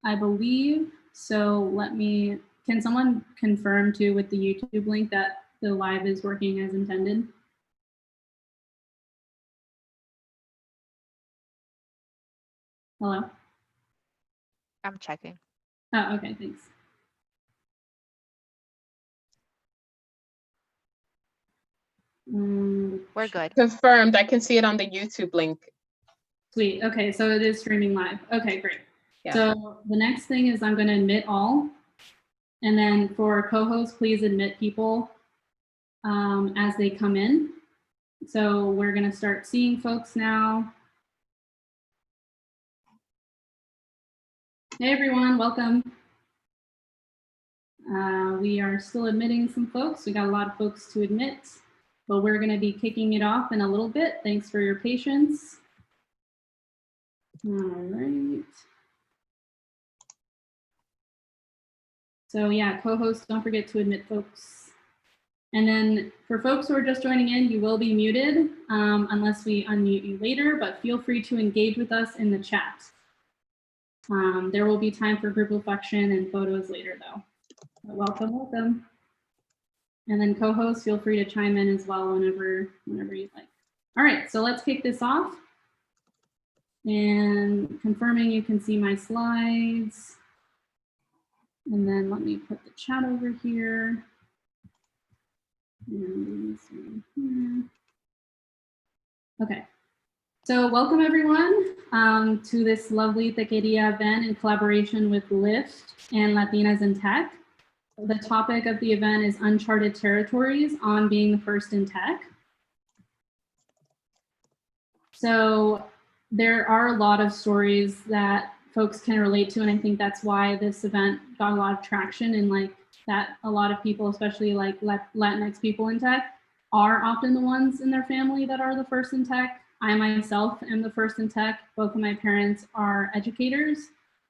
I believe. So can someone confirm too with the YouTube link that the live is working as intended? Hello? I'm checking. Oh, okay, thanks. We're good. Confirmed. I can see it on the YouTube link. Sweet. Okay, so it is streaming live. Okay, great. Yeah. So the next thing is I'm going to admit all. And then for co-hosts, please admit people as they come in. So we're going to start seeing folks now. Hey, everyone. Welcome. We are still admitting some folks. We got a lot of folks to admit, but we're going to be kicking it off in a little bit. Thanks for your patience. All right. So yeah, co-hosts, don't forget to admit folks. And then for folks who are just joining in, you will be muted unless we unmute you later, but feel free to engage with us in the chat. There will be time for group reflection and photos later though. But welcome. And then co-hosts, feel free to chime in as well whenever you'd like. All right, so let's kick this off. And confirming you can see my slides. And then let me put the chat over here. And this one here. Okay, so welcome everyone to this lovely Techqueria event in collaboration with Lyft and Latinas in Tech. The topic of the event is Uncharted Territories on being the first in tech. So there are a lot of stories that folks can relate to, and I think that's why this event got a lot of traction, and like that a lot of people, especially like Latinx people in tech, are often the ones in their family that are the first in tech. I myself am the first in tech. Both of my parents are educators.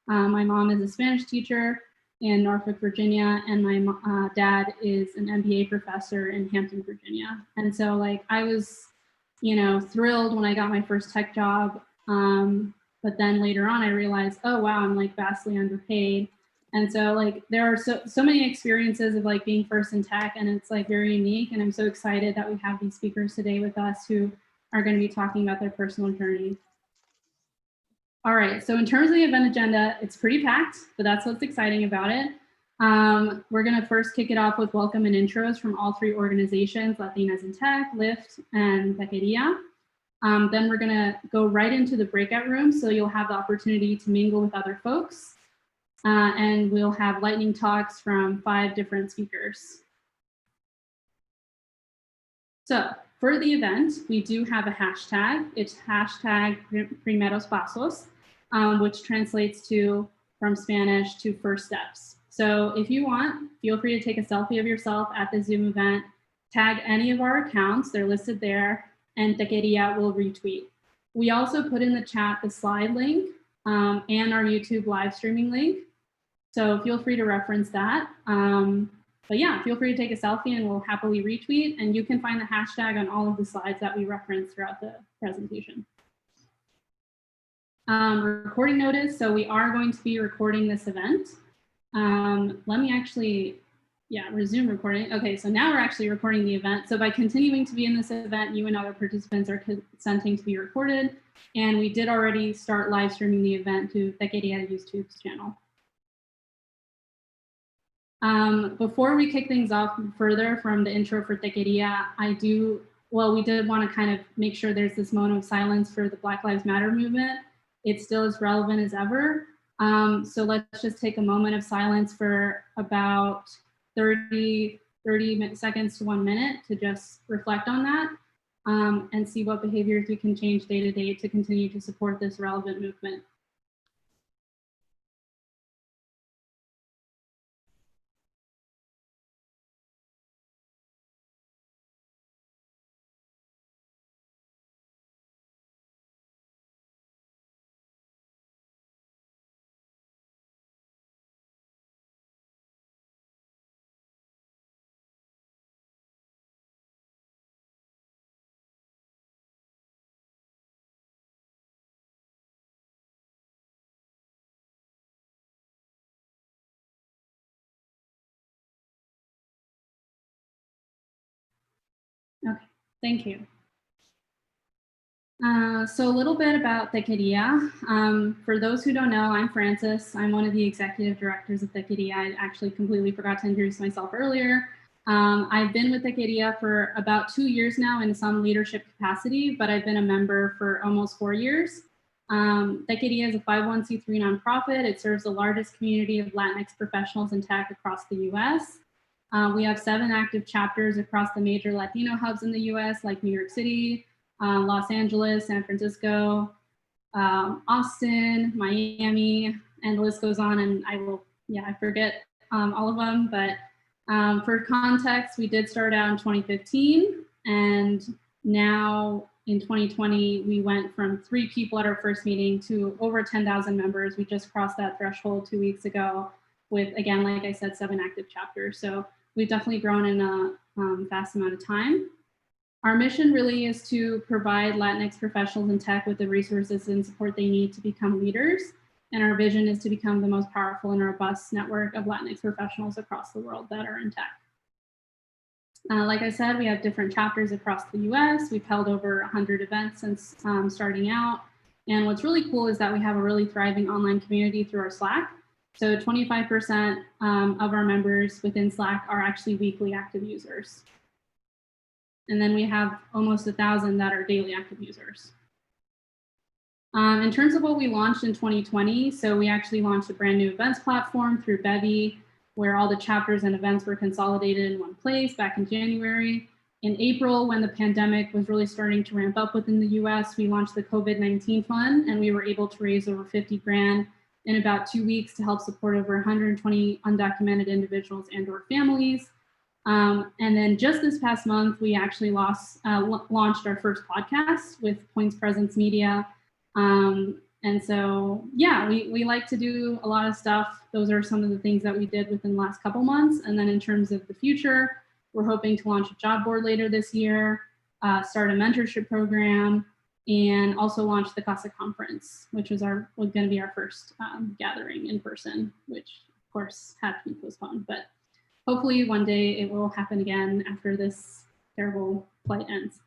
My mom is a Spanish teacher in Norfolk, Virginia, and my dad is an MBA professor in Hampton, Virginia. And so like I was, thrilled when I got my first tech job. But then later on I realized, oh wow, I'm like vastly underpaid. And so like there are so many experiences of like being first in tech, and it's like very unique. And I'm so excited that we have these speakers today with us who are going to be talking about their personal journey. All right, so in terms of the event agenda, it's pretty packed, but that's what's exciting about it. We're going to first kick it off with welcome and intros from all three organizations, Latinas in Tech, Lyft, and Techqueria. Then we're going to go right into the breakout room, so you'll have the opportunity to mingle with other folks. And we'll have lightning talks from 5 different speakers. So for the event, we do have a hashtag. It's hashtag Primeros Pasos, which translates to from Spanish to first steps. So if you want, feel free to take a selfie of yourself at the Zoom event, tag any of our accounts, they're listed there, and Techqueria will retweet. We also put in the chat the slide link and our YouTube live streaming link. So feel free to reference that. But yeah, feel free to take a selfie and we'll happily retweet. And you can find the hashtag on all of the slides that we reference throughout the presentation. Recording notice. So we are going to be recording this event. Let me actually, resume recording. Okay, so now we're actually recording the event. So by continuing to be in this event, you and other participants are consenting to be recorded. And we did already start live streaming the event to Techqueria YouTube's channel. Before we kick things off further from the intro for Techqueria, we did want to kind of make sure there's this moment of silence for the Black Lives Matter movement. It's still as relevant as ever. So let's just take a moment of silence for about 30 seconds to 1 minute to just reflect on that and see what behaviors we can change day to day to continue to support this relevant movement. Thank you. So a little bit about Techqueria. For those who don't know, I'm Frances. I'm one of the executive directors of Techqueria. I actually completely forgot to introduce myself earlier. I've been with Techqueria for about 2 years now in some leadership capacity, but I've been a member for almost 4 years. Techqueria is a 501c3 nonprofit. It serves the largest community of Latinx professionals in tech across the US. We have 7 active chapters across the major Latino hubs in the US, like New York City, Los Angeles, San Francisco, Austin, Miami, and the list goes on. And I forget all of them. But for context, we did start out in 2015. And now in 2020, we went from 3 people at our first meeting to over 10,000 members. We just crossed that threshold 2 weeks ago with, again, like I said, 7 active chapters. So we've definitely grown in a fast amount of time. Our mission really is to provide Latinx professionals in tech with the resources and support they need to become leaders. And our vision is to become the most powerful and robust network of Latinx professionals across the world that are in tech. Like I said, we have different chapters across the US. We've held over 100 events since starting out. And what's really cool is that we have a really thriving online community through our Slack. So 25% of our members within Slack are actually weekly active users. And then we have almost 1,000 that are daily active users. In terms of what we launched in 2020, so we actually launched a brand new events platform through Bevy, where all the chapters and events were consolidated in one place back in January. In April, when the pandemic was really starting to ramp up within the US, we launched the COVID-19 Fund, and we were able to raise over 50 grand in about 2 weeks to help support over 120 undocumented individuals and/or families. And then just this past month, we actually launched our first podcast with Points Presence Media. And so, yeah, we like to do a lot of stuff. Those are some of the things that we did within the last couple months. And then in terms of the future, we're hoping to launch a job board later this year, start a mentorship program, and also launch the CASA conference, which was going to be our first gathering in person, which of course had to be postponed. But hopefully one day it will happen again after this terrible plight ends.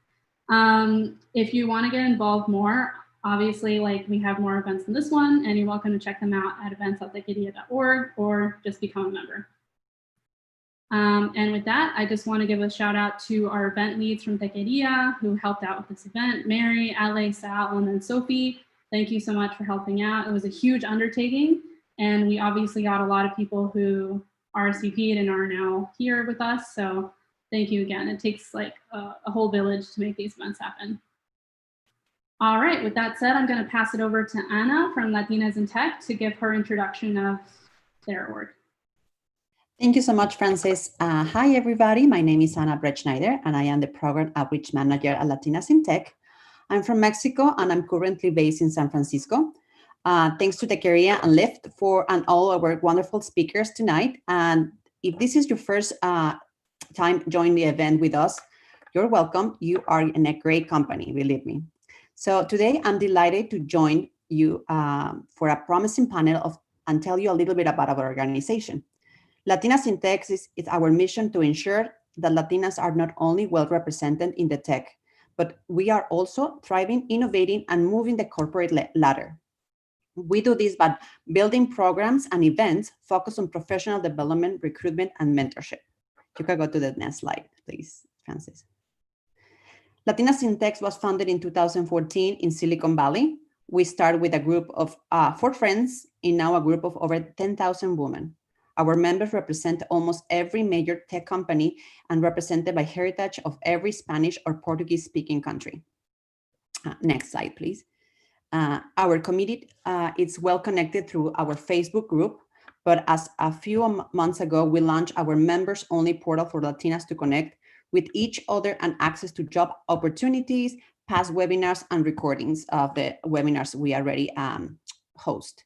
If you want to get involved more, obviously, like, we have more events than this one, and you're welcome to check them out at events.techqueria.org or just become a member. And with that, I just want to give a shout out to our event leads from Techqueria who helped out with this event: Mary, Ale, Sal, and then Sophie. Thank you so much for helping out. It was a huge undertaking, and we obviously got a lot of people who RSVP'd and are now here with us. So thank you again. It takes like a whole village to make these events happen. All right, with that said, I'm going to pass it over to Ana from Latinas in Tech to give her introduction of their org. Thank you so much, Frances. Hi, everybody. My name is Ana Brettschneider, and I am the Program Outreach Manager at Latinas in Tech. I'm from Mexico, and I'm currently based in San Francisco. Thanks to Techqueria and Lyft and all our wonderful speakers tonight. And if this is your first time joining the event with us, you're welcome. You are in a great company, believe me. So today I'm delighted to join you for a promising panel and tell you a little bit about our organization. Latinas in Tech is our mission to ensure that Latinas are not only well represented in the tech, but we are also thriving, innovating, and moving the corporate ladder. We do this by building programs and events focused on professional development, recruitment, and mentorship. You can go to the next slide, please, Frances. Latinas in Tech was founded in 2014 in Silicon Valley. We started with a group of 4 friends and now a group of over 10,000 women. Our members represent almost every major tech company and represented by heritage of every Spanish or Portuguese speaking country. Next slide, please. Our community is well connected through our Facebook group, but as a few months ago, we launched our members only portal for Latinas to connect with each other and access to job opportunities, past webinars, and recordings of the webinars we already host.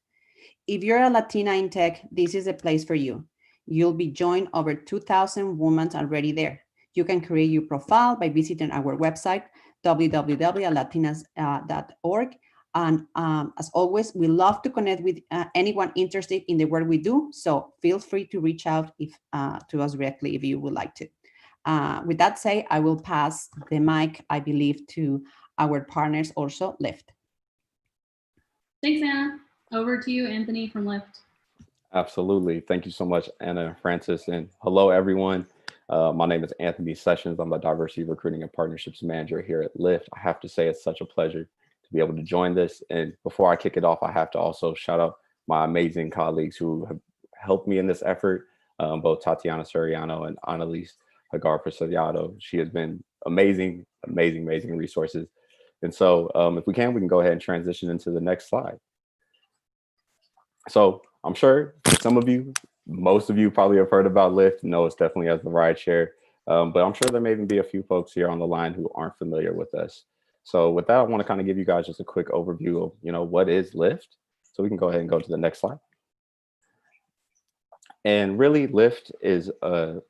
If you're a Latina in tech, this is a place for you. You'll be joined over 2,000 women already there. You can create your profile by visiting our website, www.latinas.org. And as always, we love to connect with anyone interested in the work we do. So feel free to reach out to us directly if you would like to. With that said, I will pass the mic, I believe, to our partners also, Lyft. Thanks, Anna. Over to you, Anthony from Lyft. Absolutely. Thank you so much, Anna and Francis. And hello, everyone. My name is Anthony Sessions. I'm the Diversity Recruiting and Partnerships Manager here at Lyft. I have to say it's such a pleasure to be able to join this. And before I kick it off, I have to also shout out my amazing colleagues who have helped me in this effort, both Tatiana Soriano and Annalise Hagar Preciado. She has been amazing, amazing, amazing resources. And so if we can go ahead and transition into the next slide. So I'm sure some of you, most of you probably have heard about Lyft. No, it's definitely as the ride share, but I'm sure there may even be a few folks here on the line who aren't familiar with us. So with that, I want to kind of give you guys just a quick overview of, what is Lyft? So we can go ahead and go to the next slide. And really Lyft is, to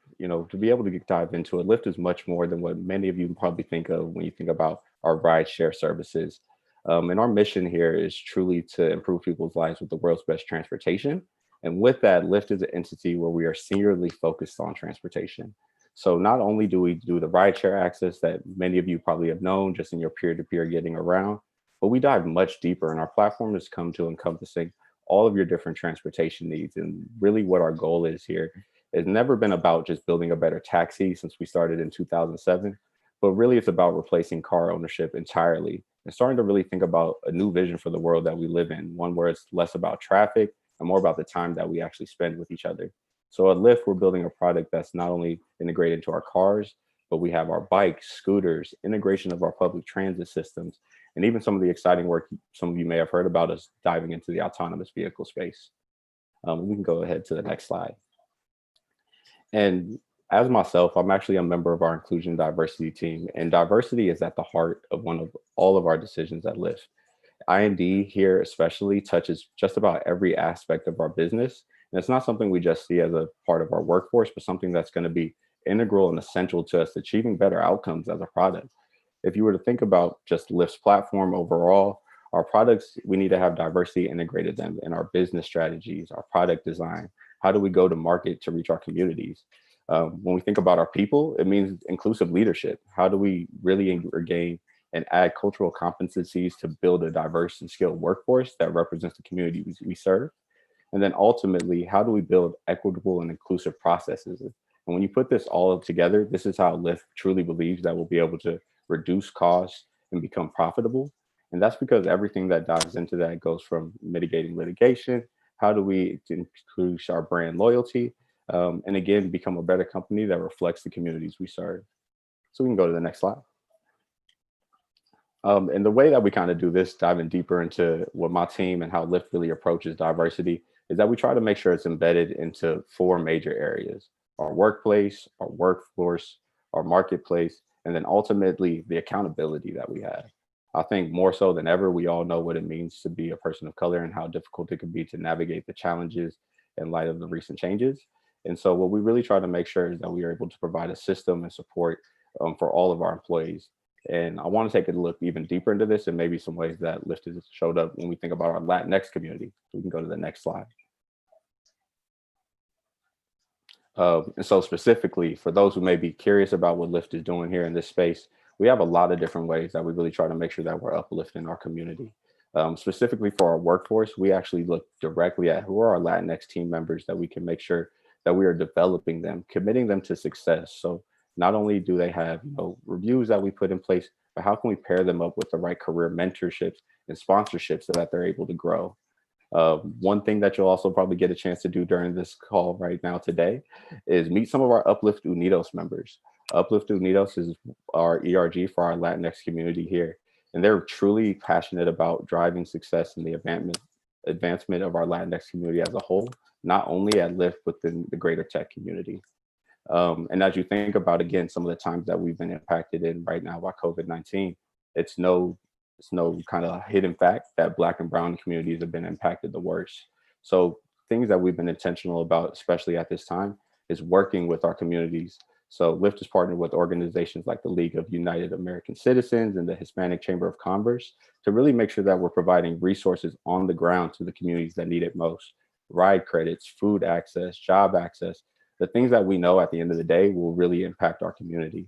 be able to dive into it, Lyft is much more than what many of you probably think of when you think about our ride share services. And our mission here is truly to improve people's lives with the world's best transportation. And with that, Lyft is an entity where we are singularly focused on transportation. So not only do we do the rideshare access that many of you probably have known just in your peer-to-peer getting around, but we dive much deeper, and our platform has come to encompassing all of your different transportation needs. And really what our goal is here has never been about just building a better taxi since we started in 2007, but really it's about replacing car ownership entirely and starting to really think about a new vision for the world that we live in, one where it's less about traffic and more about the time that we actually spend with each other. So at Lyft, we're building a product that's not only integrated into our cars, but we have our bikes, scooters, integration of our public transit systems, and even some of the exciting work some of you may have heard about us diving into the autonomous vehicle space. We can go ahead to the next slide. And as myself, I'm actually a member of our inclusion diversity team, and diversity is at the heart of all of our decisions at Lyft. I&D here especially touches just about every aspect of our business. And it's not something we just see as a part of our workforce, but something that's going to be integral and essential to us achieving better outcomes as a product. If you were to think about just Lyft's platform overall, our products, we need to have diversity integrated them in our business strategies, our product design. How do we go to market to reach our communities? When we think about our people, it means inclusive leadership. How do we really regain and add cultural competencies to build a diverse and skilled workforce that represents the communities we serve? And then ultimately, how do we build equitable and inclusive processes? And when you put this all together, this is how Lyft truly believes that we'll be able to reduce costs and become profitable. And that's because everything that dives into that goes from mitigating litigation, how do we increase our brand loyalty, and again, become a better company that reflects the communities we serve. So we can go to the next slide. And the way that we kind of do this, diving deeper into what my team and how Lyft really approaches diversity, is that we try to make sure it's embedded into 4 major areas: our workplace, our workforce, our marketplace, and then ultimately the accountability that we have. I think more so than ever, we all know what it means to be a person of color and how difficult it can be to navigate the challenges in light of the recent changes. And so what we really try to make sure is that we are able to provide a system and support for all of our employees. And I want to take a look even deeper into this and maybe some ways that Lyft has showed up when we think about our Latinx community. So we can go to the next slide. And so specifically, for those who may be curious about what Lyft is doing here in this space, we have a lot of different ways that we really try to make sure that we're uplifting our community. Specifically for our workforce, we actually look directly at who are our Latinx team members that we can make sure that we are developing them, committing them to success. So not only do they have reviews that we put in place, but how can we pair them up with the right career mentorships and sponsorships so that they're able to grow? One thing that you'll also probably get a chance to do during this call right now today is meet some of our Uplift Unidos members. Uplift Unidos is our ERG for our Latinx community here, and they're truly passionate about driving success in the advancement of our Latinx community as a whole, not only at Lyft, but within the greater tech community. And as you think about, again, some of the times that we've been impacted in right now by COVID-19, it's no kind of hidden fact that Black and Brown communities have been impacted the worst. So things that we've been intentional about, especially at this time, is working with our communities. So Lyft has partnered with organizations like the League of United American Citizens and the Hispanic Chamber of Commerce to really make sure that we're providing resources on the ground to the communities that need it most: ride credits, food access, job access, the things that we know at the end of the day will really impact our community.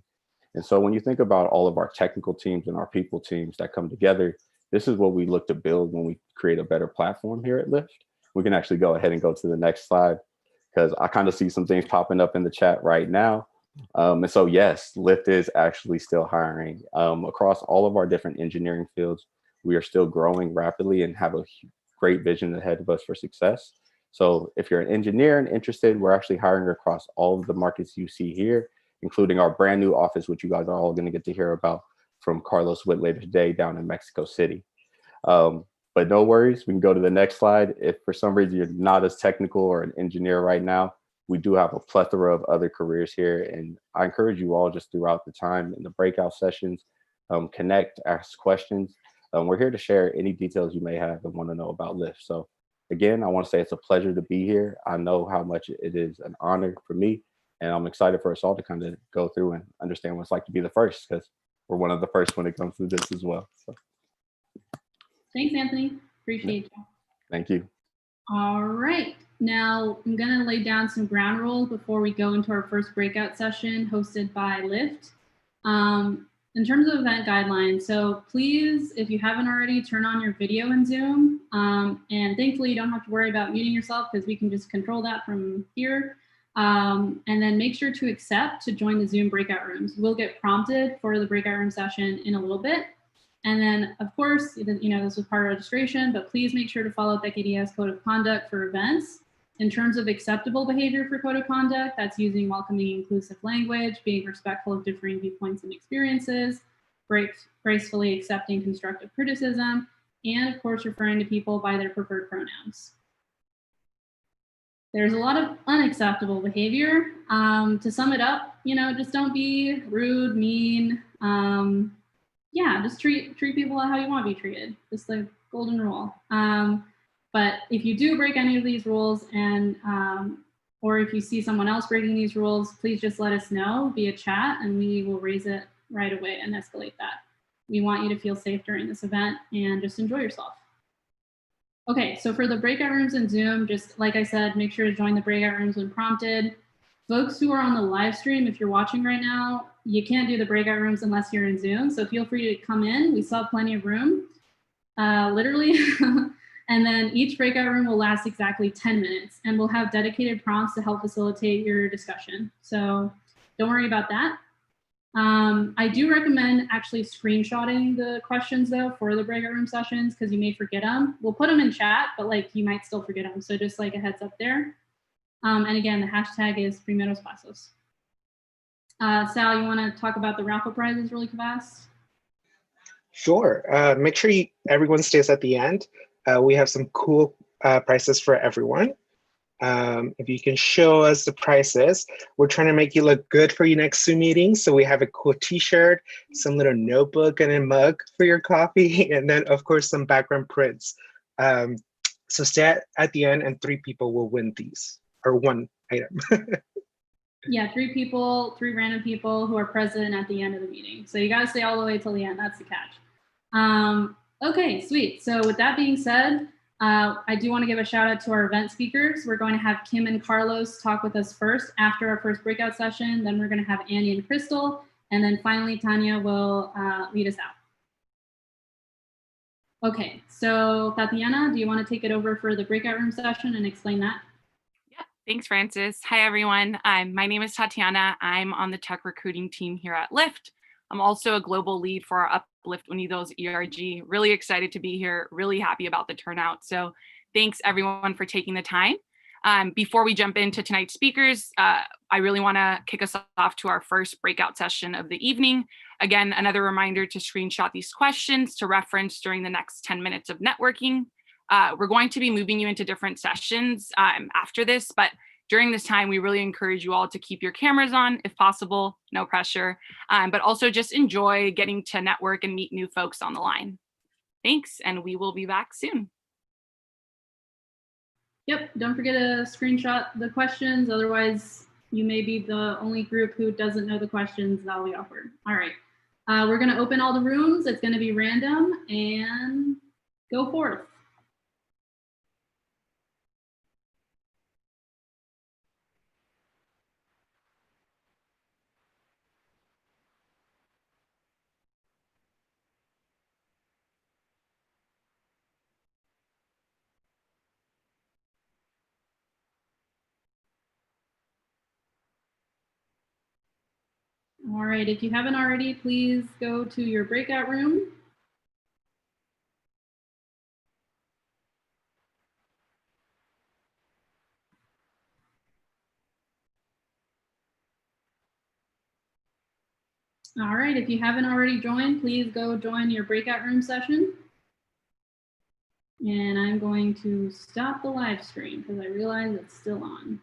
And so when you think about all of our technical teams and our people teams that come together, this is what we look to build when we create a better platform here at Lyft. We can actually go ahead and go to the next slide, because I kind of see some things popping up in the chat right now. And so, yes, Lyft is actually still hiring across all of our different engineering fields. We are still growing rapidly and have a great vision ahead of us for success. So if you're an engineer and interested, we're actually hiring across all of the markets you see here, including our brand new office, which you guys are all going to get to hear about from Carlos Whitt later today down in Mexico City. But no worries, we can go to the next slide. If for some reason you're not as technical or an engineer right now, we do have a plethora of other careers here. And I encourage you all just throughout the time in the breakout sessions, connect, ask questions. We're here to share any details you may have and want to know about Lyft. So again, I want to say it's a pleasure to be here. I know how much it is an honor for me, and I'm excited for us all to kind of go through and understand what it's like to be the first, because we're one of the first when it comes to this as well. So. Thanks, Anthony. Appreciate you. Thank you. All right. Now I'm going to lay down some ground rules before we go into our first breakout session hosted by Lyft. In terms of event guidelines, so please, if you haven't already, turn on your video in Zoom. And thankfully, you don't have to worry about muting yourself because we can just control that from here. And then make sure to accept to join the Zoom breakout rooms. We'll get prompted for the breakout room session in a little bit. And then, of course, you know, this was part of registration, but please make sure to follow Techqueria's code of conduct for events. In terms of acceptable behavior for code of conduct, that's using welcoming, inclusive language, being respectful of differing viewpoints and experiences, gracefully accepting constructive criticism, and of course, referring to people by their preferred pronouns. There's a lot of unacceptable behavior. To sum it up, you know, just don't be rude, mean. Yeah, just treat people how you want to be treated. Just the golden rule. But if you do break any of these rules and or if you see someone else breaking these rules, please just let us know via chat and we will raise it right away and escalate that. We want you to feel safe during this event and just enjoy yourself. Okay, so for the breakout rooms in Zoom, just like I said, make sure to join the breakout rooms when prompted. Folks who are on the live stream, if you're watching right now, you can't do the breakout rooms unless you're in Zoom. So feel free to come in. We still have plenty of room, literally. And then each breakout room will last exactly 10 minutes and we'll have dedicated prompts to help facilitate your discussion. So don't worry about that. I do recommend actually screenshotting the questions though for the breakout room sessions because you may forget them. We'll put them in chat, but like you might still forget them. So just like a heads up there. And again, the hashtag is Primeros Pasos. Sal, you want to talk about the raffle prizes really fast? Sure. Make sure everyone stays at the end. We have some cool prizes for everyone. If you can show us the prices, we're trying to make you look good for your next Zoom meeting. So we have a cool t-shirt, some little notebook and a mug for your coffee, and then of course some background prints. So stay at the end and 3 people will win these, or 1 item. Yeah, 3 people, 3 random people who are present at the end of the meeting. So you gotta stay all the way till the end, that's the catch. Okay, sweet. So with that being said, I do want to give a shout out to our event speakers. We're going to have Kim and Carlos talk with us first after our first breakout session. Then we're going to have Andy and Crystal. And then finally, Tanya will lead us out. Okay, so Tatiana, do you want to take it over for the breakout room session and explain that? Yeah, thanks, Francis. Hi, everyone. My name is Tatiana. I'm on the tech recruiting team here at Lyft. I'm also a global lead for our Uplift Unidos ERG. Really excited to be here, really happy about the turnout. So thanks everyone for taking the time. Before we jump into tonight's speakers, I really wanna kick us off to our first breakout session of the evening. Again, another reminder to screenshot these questions to reference during the next 10 minutes of networking. We're going to be moving you into different sessions after this, but during this time, we really encourage you all to keep your cameras on if possible, no pressure, but also just enjoy getting to network and meet new folks on the line. Thanks, and we will be back soon. Yep, don't forget to screenshot the questions. Otherwise, you may be the only group who doesn't know the questions. That'll be awkward. All right, we're gonna open all the rooms. It's gonna be random and go forth. All right, if you haven't already, please go to your breakout room. All right, if you haven't already joined, please go join your breakout room session. And I'm going to stop the live stream because I realize it's still on.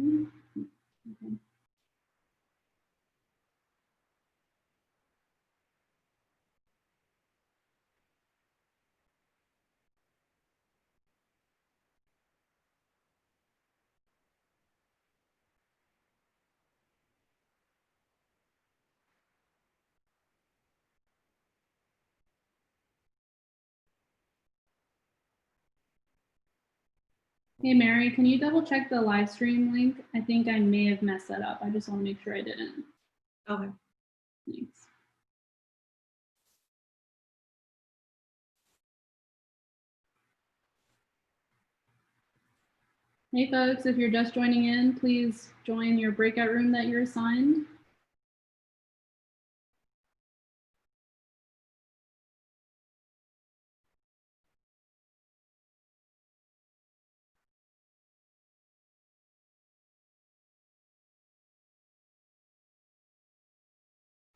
Okay. Hey, Mary, can you double check the live stream link? I think I may have messed that up. I just want to make sure I didn't. Okay. Thanks. Hey, folks, if you're just joining in, please join your breakout room that you're assigned.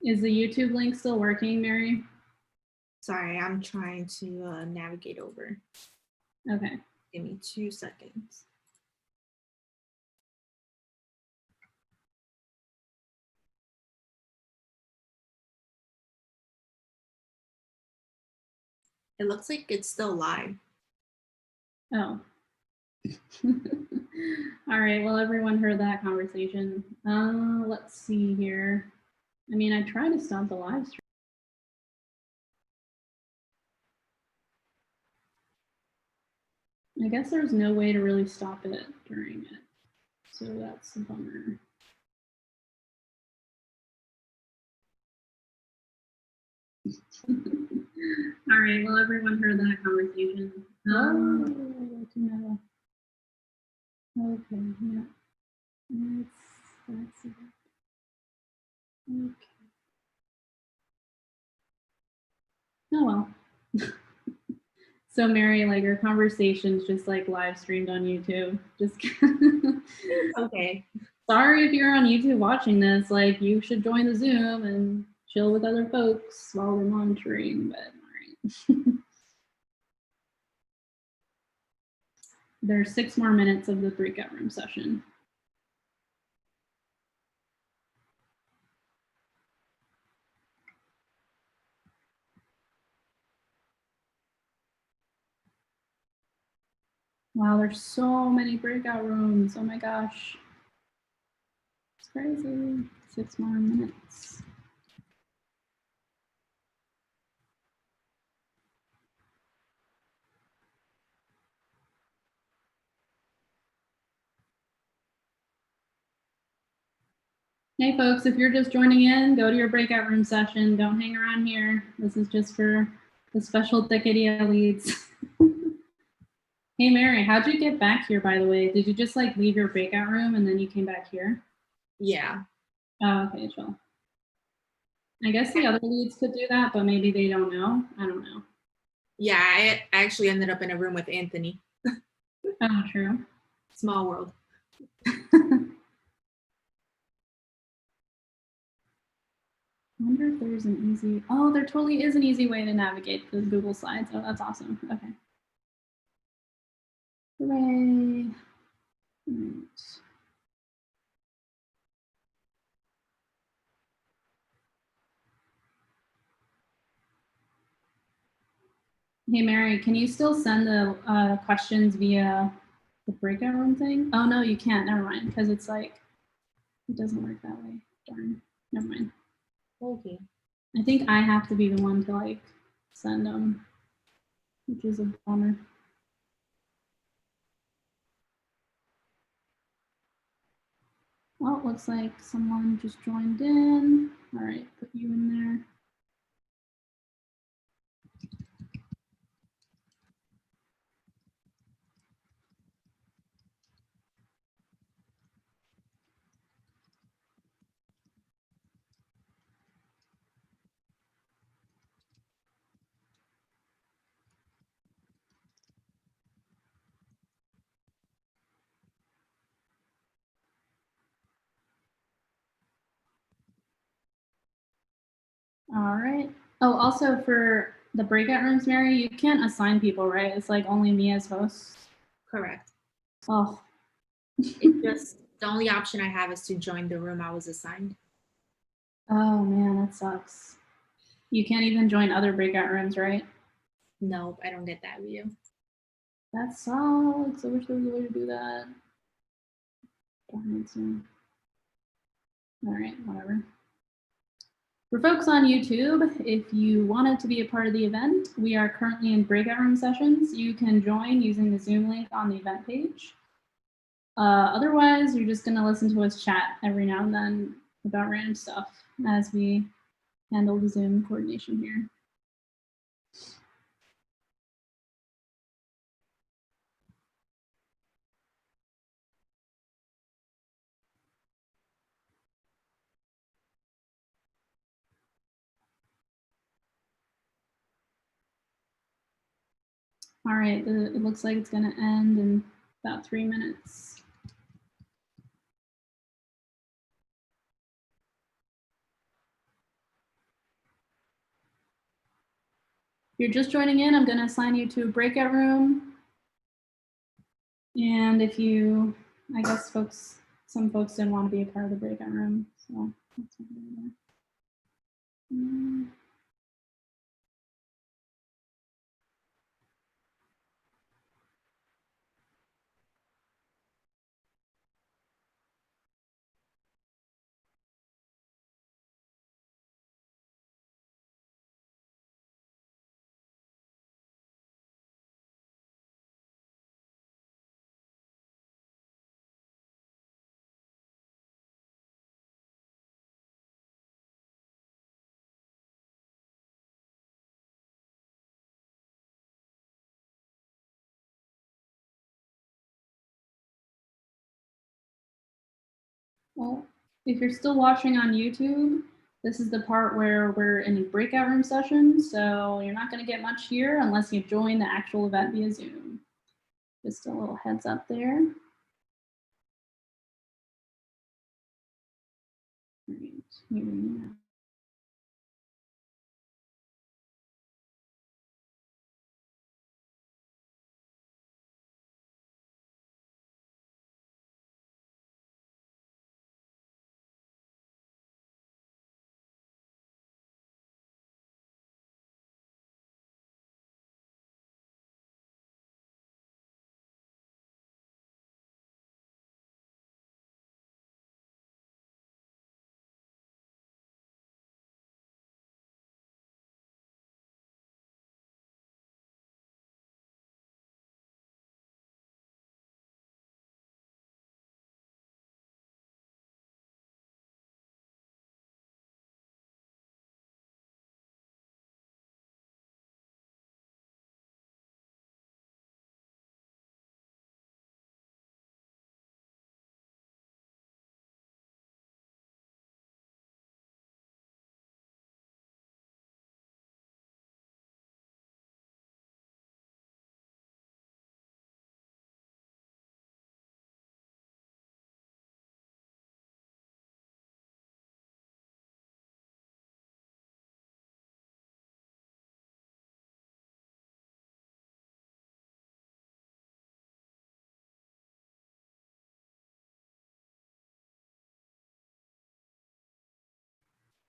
Is the YouTube link still working, Mary? Sorry, I'm trying to navigate over. Okay. Give me 2 seconds. It looks like it's still live. Oh. All right, well, everyone heard that conversation. Let's see here. I mean, I tried to stop the live stream. I guess there's no way to really stop it during it. So that's a bummer. All right, well, everyone heard that conversation. No. Okay, yeah. That's it. Okay. Oh, well. So Mary, like our conversation's just like live streamed on YouTube. Just Okay. sorry if you're on YouTube watching this, like you should join the Zoom and chill with other folks while we're monitoring, but all right. There's 6 more minutes of the breakout room session. Wow, there's so many breakout rooms. Oh my gosh. It's crazy. 6 more minutes. Hey folks, if you're just joining in, go to your breakout room session. Don't hang around here. This is just for the special Techqueria leads. Hey Mary, how'd you get back here, by the way? Did you just like leave your breakout room and then you came back here? Yeah. Oh, okay, chill. I guess the other leads could do that, but maybe they don't know. I don't know. Yeah, I actually ended up in a room with Anthony. Oh, true. Small world. I wonder if there's an easy, oh, there totally is an easy way to navigate the Google Slides. Oh, that's awesome. Okay. Hooray. Right. Hey, Mary, can you still send the questions via the breakout room thing? Oh, no, you can't. Never mind, because it's like, it doesn't work that way. Darn. Never mind. Okay. I think I have to be the one to like send them, which is a bummer. Well, it looks like someone just joined in. All right, put you in there. All right. Oh, also for the breakout rooms, Mary, you can't assign people, right? It's like only me as host. Correct. Oh, It's just the only option I have is to join the room I was assigned. oh man, that sucks. You can't even join other breakout rooms, right? Nope, I don't get that view. That sucks. I wish there was a way to do that. Darn it, soon. All right, whatever. For folks on YouTube, if you wanted to be a part of the event, we are currently in breakout room sessions. You can join using the Zoom link on the event page. Otherwise, you're just going to listen to us chat every now and then about random stuff as we handle the Zoom coordination here. All right, it looks like it's going to end in about 3 minutes. If you're just joining in, I'm going to assign you to a breakout room. And if you, I guess some folks didn't want to be a part of the breakout room, so that's what I'm doing there. Well, if you're still watching on YouTube, this is the part where we're in a breakout room session, so you're not going to get much here unless you join the actual event via Zoom. Just a little heads up there. All right, here we are.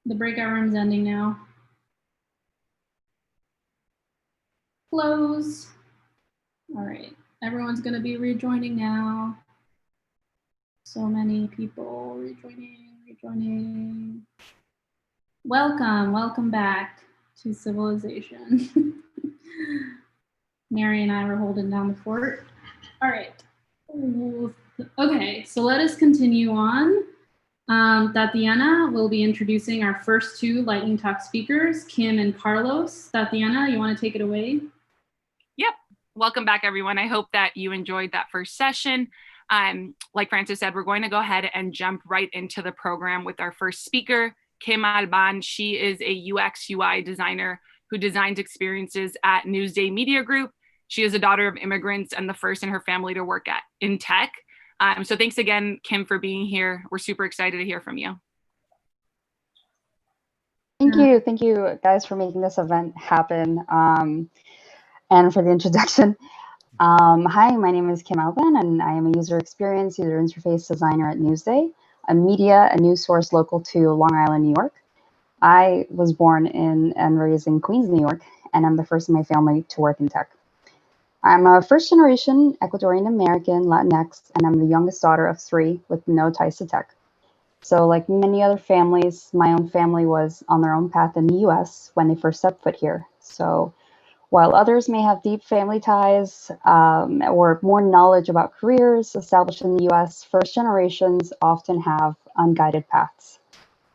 The breakout room's ending now. Close. All right, everyone's going to be rejoining now. So many people rejoining. Welcome back to civilization. Mary and I were holding down the fort. All right. Okay, so let us continue on. Tatiana will be introducing our first two Lightning Talk speakers, Kim and Carlos. Tatiana, you want to take it away? Yep. Welcome back, everyone. I hope that you enjoyed that first session. Like Francis said, we're going to go ahead and jump right into the program with our first speaker, Kim Alban. She is a UX UI designer who designs experiences at Newsday Media Group. She is a daughter of immigrants and the first in her family to work in tech. So thanks again, Kim, for being here. We're super excited to hear from you. Thank you guys for making this event happen, and for the introduction. Hi, my name is Kim Alban, and I am a user interface designer at Newsday, a media and news source local to Long Island, New York. I was born in and raised in Queens, New York, and I'm the first in my family to work in tech. I'm a first generation Ecuadorian American Latinx, and I'm the youngest daughter of 3 with no ties to tech. So like many other families, my own family was on their own path in the US when they first stepped foot here. So while others may have deep family ties or more knowledge about careers established in the US, first generations often have unguided paths.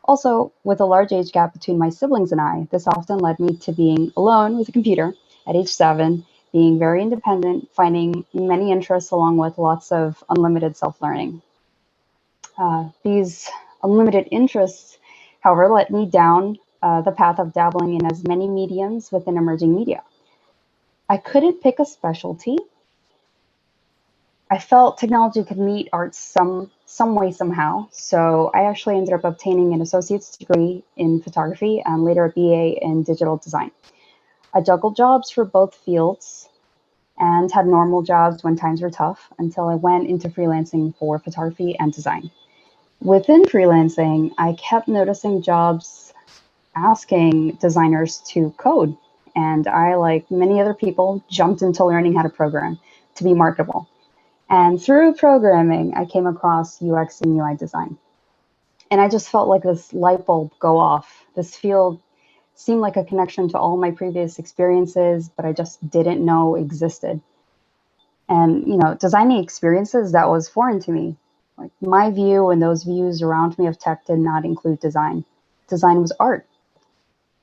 Also, with a large age gap between my siblings and I, this often led me to being alone with a computer at age 7, being very independent, finding many interests along with lots of unlimited self-learning. These unlimited interests, however, led me down the path of dabbling in as many mediums within emerging media. I couldn't pick a specialty. I felt technology could meet art some way, somehow. So I actually ended up obtaining an associate's degree in photography and later a BA in digital design. I juggled jobs for both fields and had normal jobs when times were tough until I went into freelancing for photography and design. Within freelancing, I kept noticing jobs asking designers to code. And I, like many other people, jumped into learning how to program to be marketable. And through programming, I came across UX and UI design. And I just felt like this light bulb go off. This field seemed like a connection to all my previous experiences, but I just didn't know existed. And, you know, designing experiences, that was foreign to me. Like my view and those views around me of tech did not include design. Design was art.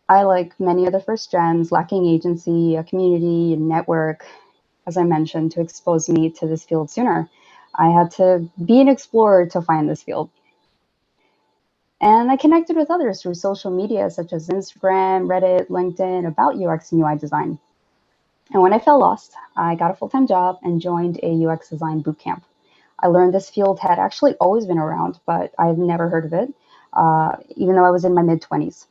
I, like many other first gens, lacking agency, a community, a network, as I mentioned, to expose me to this field sooner. I had to be an explorer to find this field. And I connected with others through social media such as Instagram, Reddit, LinkedIn about UX and UI design. And when I felt lost, I got a full-time job and joined a UX design bootcamp. I learned this field had actually always been around, but I've never heard of it, even though I was in my mid-20s.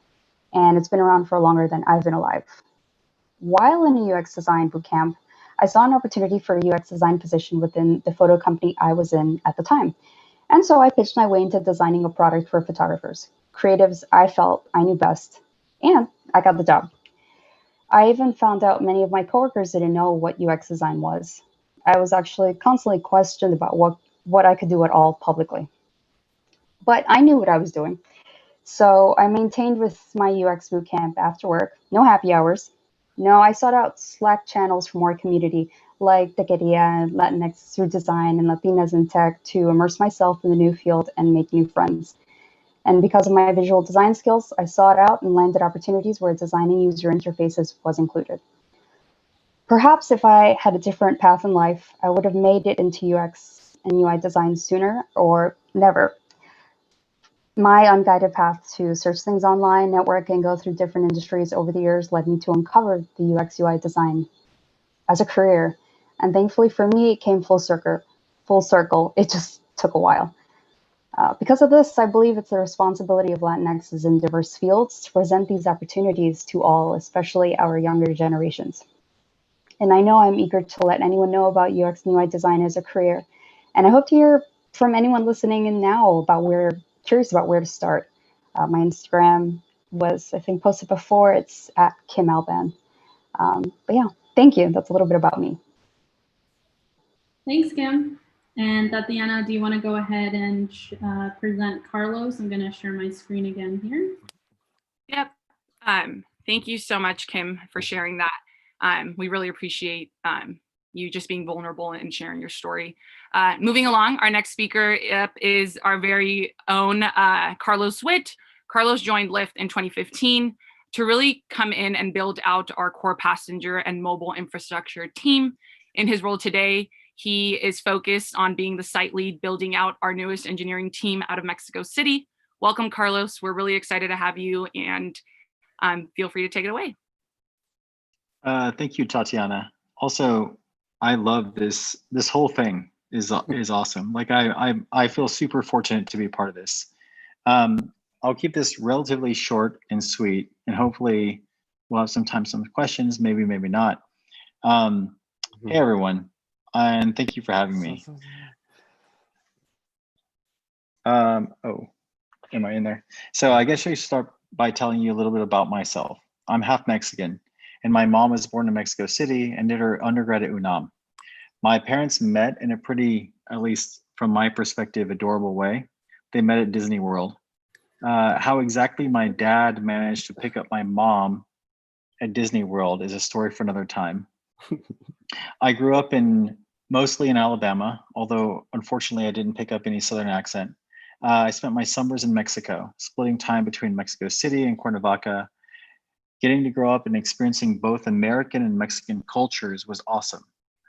And it's been around for longer than I've been alive. While in a UX design bootcamp, I saw an opportunity for a UX design position within the photo company I was in at the time. And so I pitched my way into designing a product for photographers, creatives I felt I knew best, and I got the job. I even found out many of my coworkers didn't know what UX design was. I was actually constantly questioned about what I could do at all publicly. But I knew what I was doing. So I maintained with my UX bootcamp after work, no happy hours. No, I sought out Slack channels for more community, like Techqueria and Latinx through design and Latinas in tech to immerse myself in the new field and make new friends. And because of my visual design skills, I sought out and landed opportunities where designing user interfaces was included. Perhaps if I had a different path in life, I would have made it into UX and UI design sooner or never. My unguided path to search things online, network, and go through different industries over the years led me to uncover the UX UI design as a career. And thankfully for me, it came full circle. It just took a while. Because of this, I believe it's the responsibility of Latinxes in diverse fields to present these opportunities to all, especially our younger generations. And I know I'm eager to let anyone know about UX and UI design as a career. And I hope to hear from anyone listening in now curious about where to start. My Instagram was, I think, posted before. It's at Kim Alban. But yeah, thank you. That's a little bit about me. Thanks, Kim. And Tatiana, do you want to go ahead and present Carlos? I'm going to share my screen again here. Yep. Thank you so much, Kim, for sharing that. We really appreciate you just being vulnerable and sharing your story. Moving along, our next speaker is our very own Carlos Whitt. Carlos joined Lyft in 2015 to really come in and build out our core passenger and mobile infrastructure team. In his role today, he is focused on being the site lead, building out our newest engineering team out of Mexico City. Welcome, Carlos. We're really excited to have you, and feel free to take it away. Thank you, Tatiana. Also, I love this whole thing is awesome. Like I feel super fortunate to be a part of this. I'll keep this relatively short and sweet, and hopefully we'll have some questions, maybe, maybe not. Hey, everyone, and thank you for having me. Oh, am I in there? So I guess I should start by telling you a little bit about myself. I'm half Mexican, and my mom was born in Mexico City and did her undergrad at UNAM. My parents met in a pretty, at least from my perspective, adorable way. They met at Disney World. How exactly my dad managed to pick up my mom at Disney World is a story for another time. I grew up mostly in Alabama, although unfortunately I didn't pick up any Southern accent. I spent my summers in Mexico, splitting time between Mexico City and Cuernavaca. Getting to grow up and experiencing both American and Mexican cultures was awesome.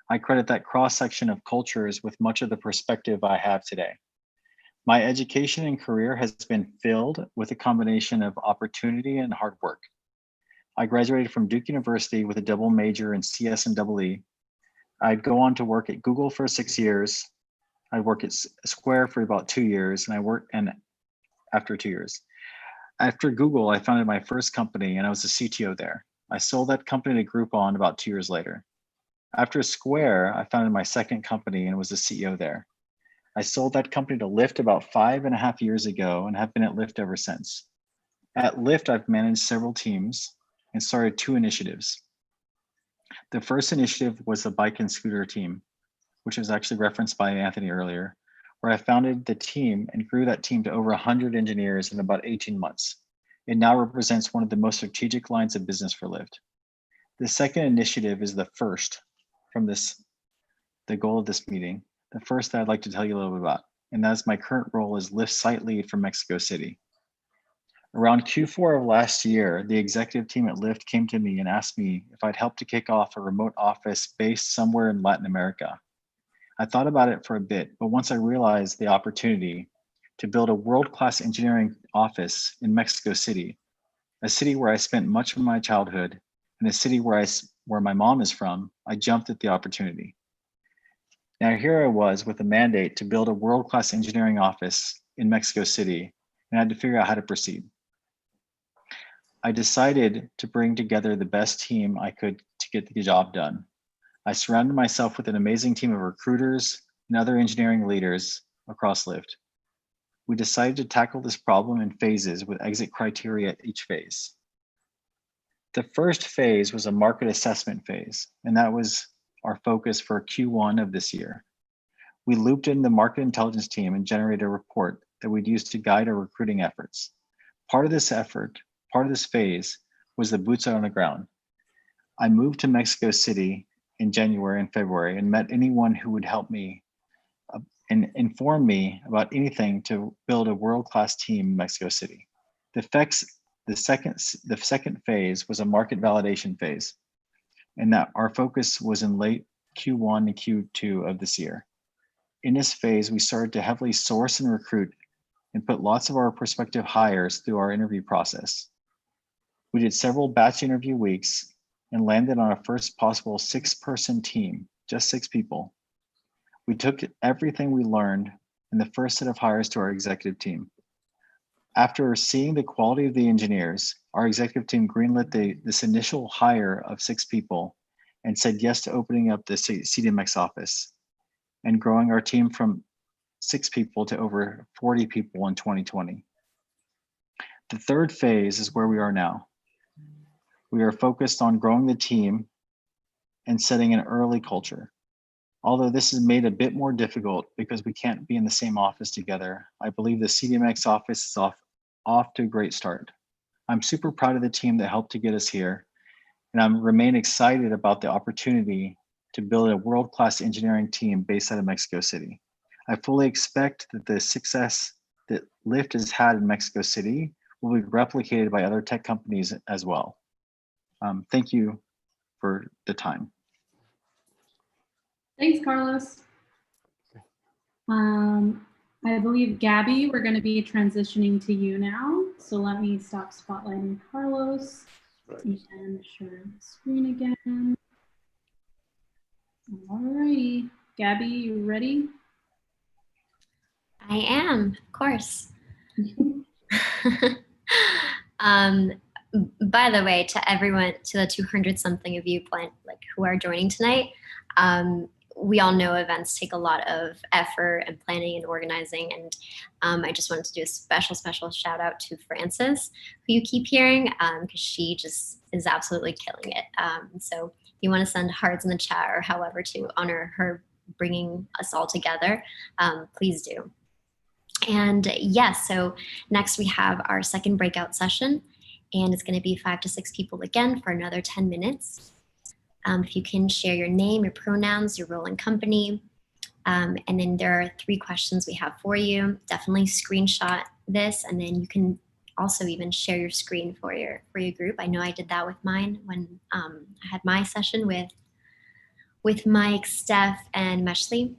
I credit that cross-section of cultures with much of the perspective I have today. My education and career has been filled with a combination of opportunity and hard work. I graduated from Duke University with a double major in CS and EE. I'd go on to work at Google for 6 years. I'd work at Square for about 2 years, and after 2 years. After Google, I founded my first company and I was the CTO there. I sold that company to Groupon about 2 years later. After Square, I founded my second company and was the CEO there. I sold that company to Lyft about 5.5 years ago and have been at Lyft ever since. At Lyft, I've managed several teams and started 2 initiatives. The first initiative was the bike and scooter team, which was actually referenced by Anthony earlier, where I founded the team and grew that team to over 100 engineers in about 18 months. It now represents one of the most strategic lines of business for Lyft. The second initiative is the first from the goal of this meeting, the first that I'd like to tell you a little bit about, and that is my current role as Lyft site lead for Mexico City. Around Q4 of last year, the executive team at Lyft came to me and asked me if I'd help to kick off a remote office based somewhere in Latin America. I thought about it for a bit, but once I realized the opportunity to build a world-class engineering office in Mexico City, a city where I spent much of my childhood, and a city where my mom is from, I jumped at the opportunity. Now here I was with a mandate to build a world-class engineering office in Mexico City, and I had to figure out how to proceed. I decided to bring together the best team I could to get the job done. I surrounded myself with an amazing team of recruiters and other engineering leaders across Lyft. We decided to tackle this problem in phases with exit criteria at each phase. The first phase was a market assessment phase, and that was our focus for Q1 of this year. We looped in the market intelligence team and generated a report that we'd use to guide our recruiting efforts. Part of this phase was the boots on the ground. I moved to Mexico City in January and February and met anyone who would help me and inform me about anything to build a world-class team in Mexico City. The second phase was a market validation phase, and that our focus was in late Q1 and Q2 of this year. In this phase, we started to heavily source and recruit and put lots of our prospective hires through our interview process. We did several batch interview weeks and landed on a first possible 6-person team, just 6 people. We took everything we learned in the first set of hires to our executive team. After seeing the quality of the engineers, our executive team greenlit this initial hire of 6 people and said yes to opening up the CDMX office and growing our team from 6 people to over 40 people in 2020. The third phase is where we are now. We are focused on growing the team and setting an early culture. Although this is made a bit more difficult because we can't be in the same office together, I believe the CDMX office is off to a great start. I'm super proud of the team that helped to get us here, and I remain excited about the opportunity to build a world-class engineering team based out of Mexico City. I fully expect that the success that Lyft has had in Mexico City will be replicated by other tech companies as well. Thank you for the time. Thanks, Carlos. I believe, Gabby, we're going to be transitioning to you now. So let me stop spotlighting Carlos and share the screen again. All righty. Gabby, you ready? I am, of course. um, by the way, to everyone, to the 200 something of you who are joining tonight, we all know events take a lot of effort and planning and organizing. And I just wanted to do a special shout out to Frances, who you keep hearing, because she just is absolutely killing it. So if you want to send hearts in the chat or however to honor her bringing us all together, please do. And yes, so next we have our second breakout session, and it's going to be 5 to 6 people again for another 10 minutes. If you can share your name, your pronouns, your role and company, and then there are 3 questions we have for you. Definitely screenshot this, and then you can also even share your screen for your group. I know I did that with mine when I had my session with Mike, Steph, and Meshley,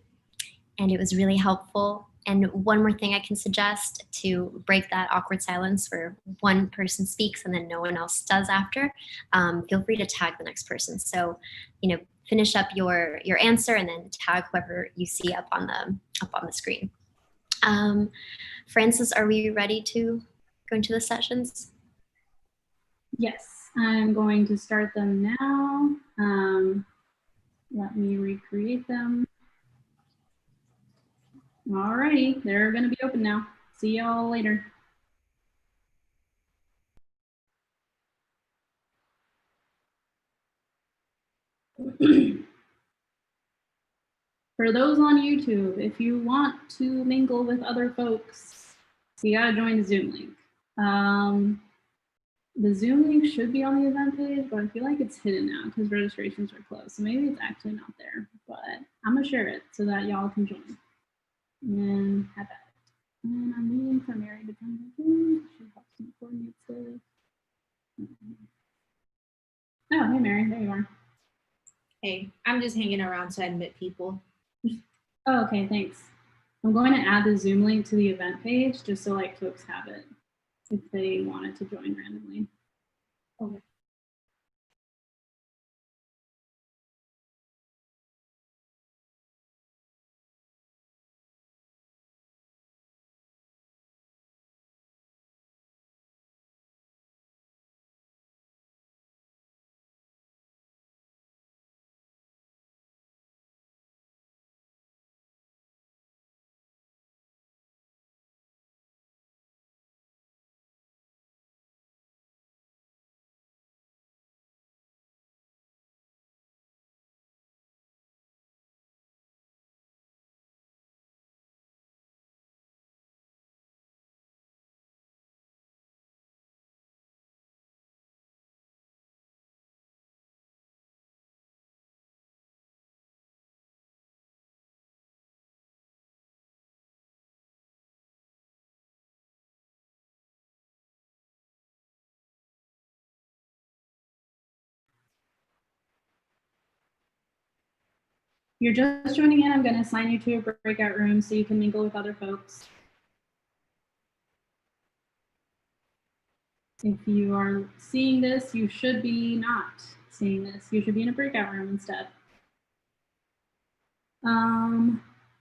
and it was really helpful. And one more thing I can suggest to break that awkward silence where one person speaks and then no one else does after, feel free to tag the next person. So, finish up your answer and then tag whoever you see up on the screen. Frances, are we ready to go into the sessions? Yes, I'm going to start them now. Let me recreate them. Alrighty, they're gonna be open now. See y'all later. For those on YouTube, if you want to mingle with other folks, you gotta join the Zoom link. The Zoom link should be on the event page, but I feel like it's hidden now because registrations are closed. So maybe it's actually not there, but I'm gonna share it so that y'all can join. And have at it. And I'm waiting for Mary to come back in. She helps me coordinate this. Oh, hey Mary, there you are. Hey, I'm just hanging around to admit people. Oh, okay, thanks. I'm going to add the Zoom link to the event page just so folks have it if they wanted to join randomly. Okay. You're just joining in, I'm going to assign you to a breakout room so you can mingle with other folks. If you are seeing this, you should be not seeing this. You should be in a breakout room instead.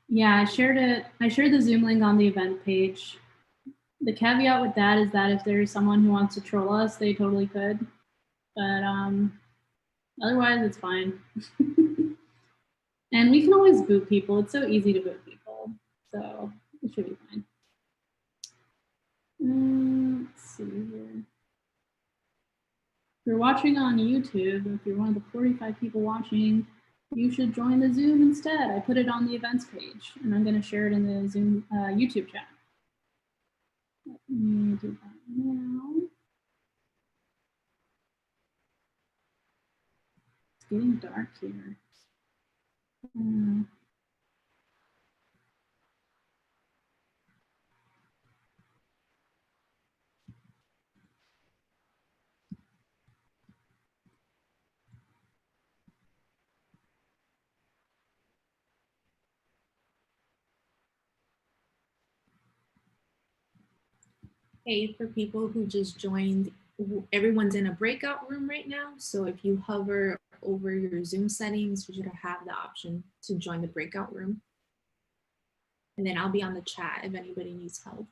Yeah, I shared it. I shared the Zoom link on the event page. The caveat with that is that if there's someone who wants to troll us, they totally could. But otherwise, it's fine. And we can always boot people. It's so easy to boot people. So it should be fine. Let's see here. If you're watching on YouTube, if you're one of the 45 people watching, you should join the Zoom instead. I put it on the events page, and I'm going to share it in the Zoom YouTube chat. Let me do that now. It's getting dark here. Hey, for people who just joined, everyone's in a breakout room right now. So if you hover over your Zoom settings, you should have the option to join the breakout room. And then I'll be on the chat if anybody needs help.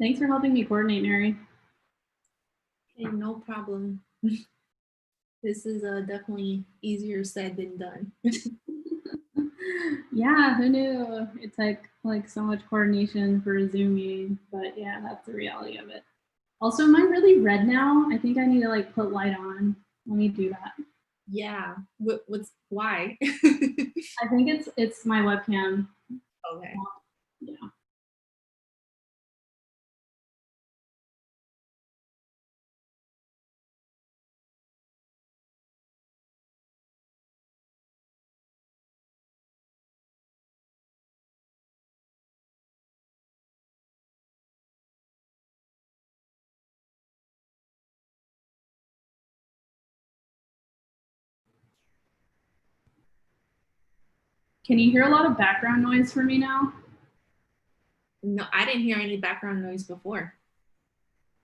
Thanks for helping me coordinate, Mary. Okay, no problem. This is definitely easier said than done. Yeah, who knew? It's like so much coordination for a Zoom meeting, but yeah, that's the reality of it. Also, am I really red now? I think I need to like put light on. Let me do that. Yeah. What's why? I think it's my webcam. Okay. Yeah. Can you hear a lot of background noise for me now? No, I didn't hear any background noise before.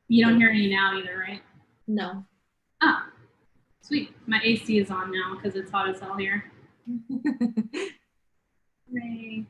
You don't hear any now either, right? No. Ah, sweet. My AC is on now because it's hot as hell here. Hooray.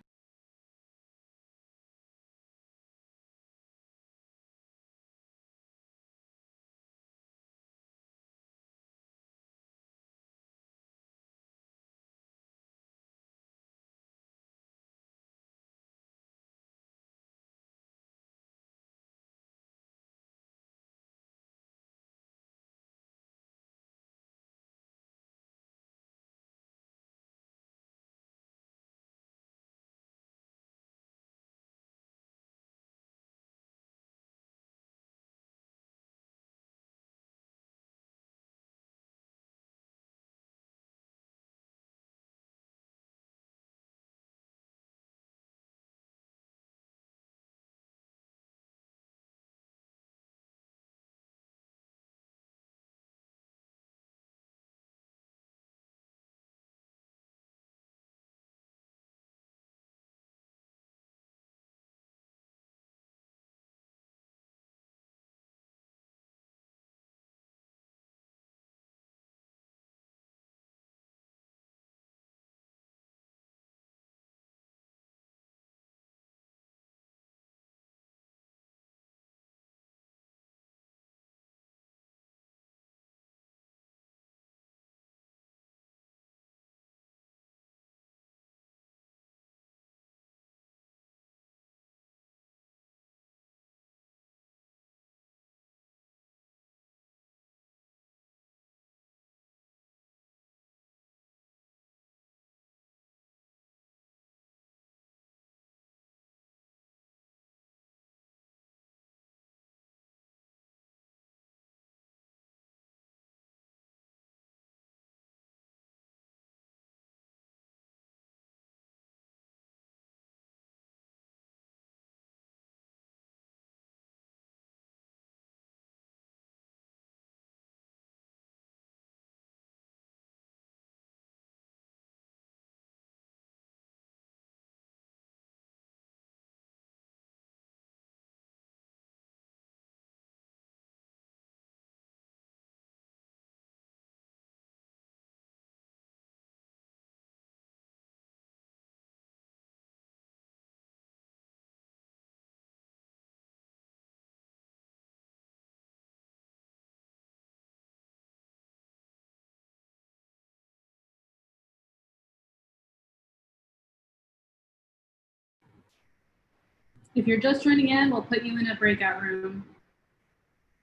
If you're just joining in, we'll put you in a breakout room.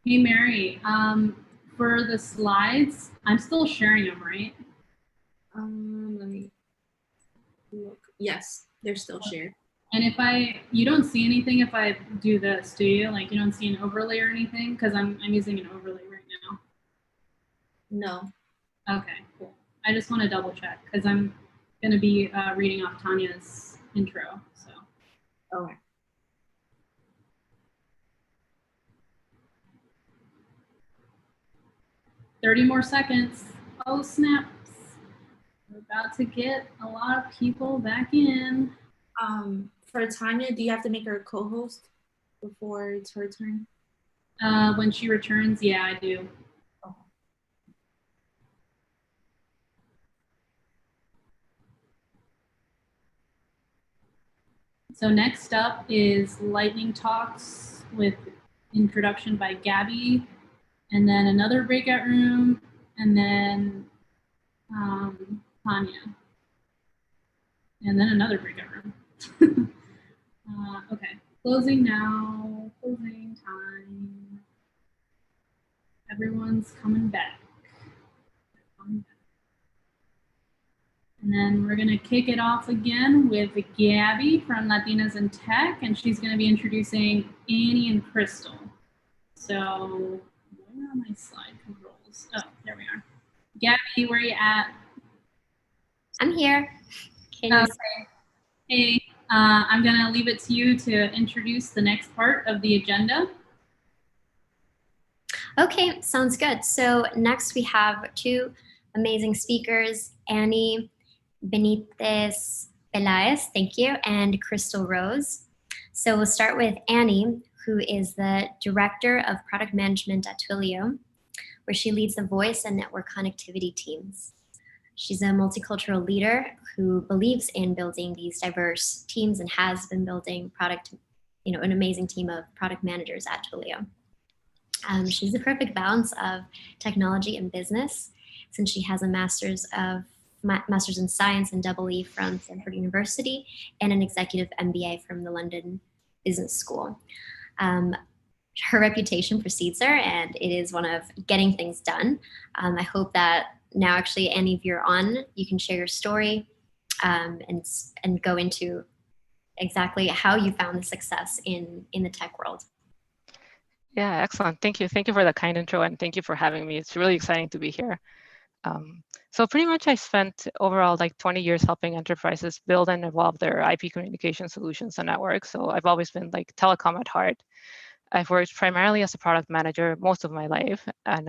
Hey, Mary, for the slides, I'm still sharing them, right? Let me look. Yes, they're still shared. And you don't see anything if I do this, do you? Like you don't see an overlay or anything? Because I'm using an overlay right now. No. Okay, cool. I just want to double check because I'm going to be reading off Tanya's intro. So. Okay. $30 more seconds. Oh, snaps. We're about to get a lot of people back in. For Tanya, do you have to make her a co-host before it's her turn? When she returns, yeah, I do. Okay. So next up is lightning talks with introduction by Gabby, and then another breakout room, and then Tanya, and then another breakout room. Okay, closing now, closing time. Everyone's coming back. And then we're gonna kick it off again with Gabby from Latinas in Tech, and she's gonna be introducing Annie and Crystal. So where are my slide controls? Oh, there we are. Gabby, where are you at? I'm here. Okay. Hey, I'm gonna leave it to you to introduce the next part of the agenda. Okay, sounds good. So next we have two amazing speakers, Annie Benitez Pelaez, thank you, and Crystal Rose. So we'll start with Annie, who is the Director of Product Management at Twilio, where she leads the voice and network connectivity teams. She's a multicultural leader who believes in building these diverse teams and has been building an amazing team of product managers at Twilio. She's the perfect balance of technology and business, since she has a master's in science and EE from Stanford University and an executive MBA from the London Business School. Her reputation precedes her, and it is one of getting things done. I hope that now, actually, Annie, if you're on, you can share your story and go into exactly how you found the success in the tech world. Yeah, excellent. Thank you. Thank you for the kind intro, and thank you for having me. It's really exciting to be here. So pretty much I spent overall like 20 years helping enterprises build and evolve their IP communication solutions and networks. So I've always been like telecom at heart. I've worked primarily as a product manager most of my life. And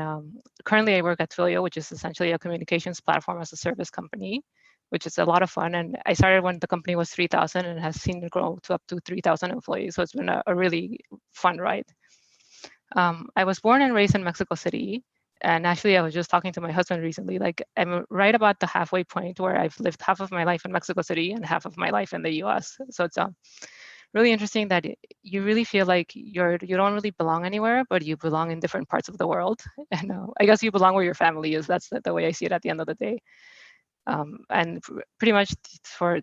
currently I work at Twilio, which is essentially a communications platform as a service company, which is a lot of fun. And I started when the company was 3,000 and has seen it grow to up to 3,000 employees. So it's been a really fun ride. I was born and raised in Mexico City. And actually, I was just talking to my husband recently, like I'm right about the halfway point where I've lived half of my life in Mexico City and half of my life in the US. So it's really interesting that you really feel like you don't really belong anywhere, but you belong in different parts of the world. And I guess you belong where your family is. That's the way I see it at the end of the day. And pretty much for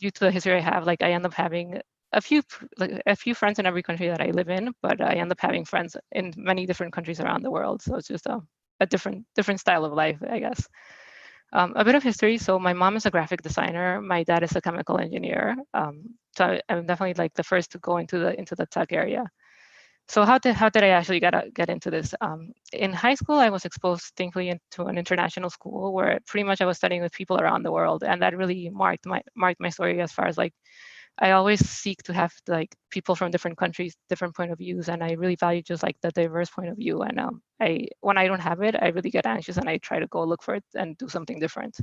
due to the history I have, like I end up having a few friends in every country that I live in, but I end up having friends in many different countries around the world. So it's just a different style of life, I guess. A bit of history. So my mom is a graphic designer. My dad is a chemical engineer. So I'm definitely like the first to go into the tech area. So how did I actually get into this? In high school, I was exposed, thankfully, into an international school where pretty much I was studying with people around the world, and that really marked my story as far as like I always seek to have like people from different countries, different point of views, and I really value just like the diverse point of view. And when I don't have it, I really get anxious and I try to go look for it and do something different.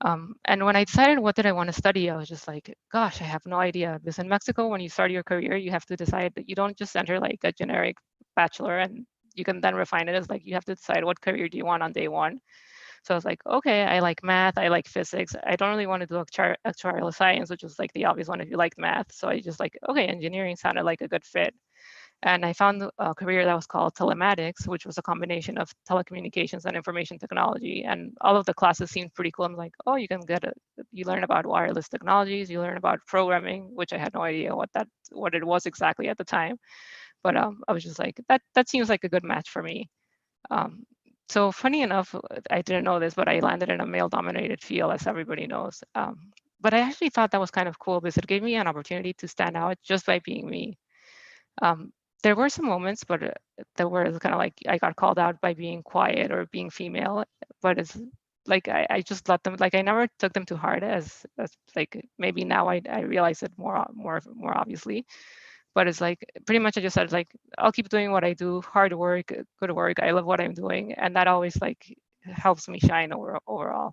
And when I decided what did I want to study, I was just like, gosh, I have no idea. Because in Mexico, when you start your career, you have to decide that you don't just enter like a generic bachelor and you can then refine it as like you have to decide what career do you want on day one. So I was like, okay, I like math, I like physics. I don't really want to do actuarial science, which is like the obvious one if you like math. So I just like, okay, engineering sounded like a good fit. And I found a career that was called telematics, which was a combination of telecommunications and information technology. And all of the classes seemed pretty cool. I'm like, oh, you learn about wireless technologies, you learn about programming, which I had no idea what it was exactly at the time. But I was just like, that seems like a good match for me. So funny enough, I didn't know this, but I landed in a male-dominated field, as everybody knows. But I actually thought that was kind of cool because it gave me an opportunity to stand out just by being me. There were some moments, but there were kind of like I got called out by being quiet or being female. But it's like I just let them, like I never took them too hard as like maybe now I realize it more obviously. But it's like pretty much I just said like I'll keep doing what I do, hard work, good work. I love what I'm doing, and that always like helps me shine overall.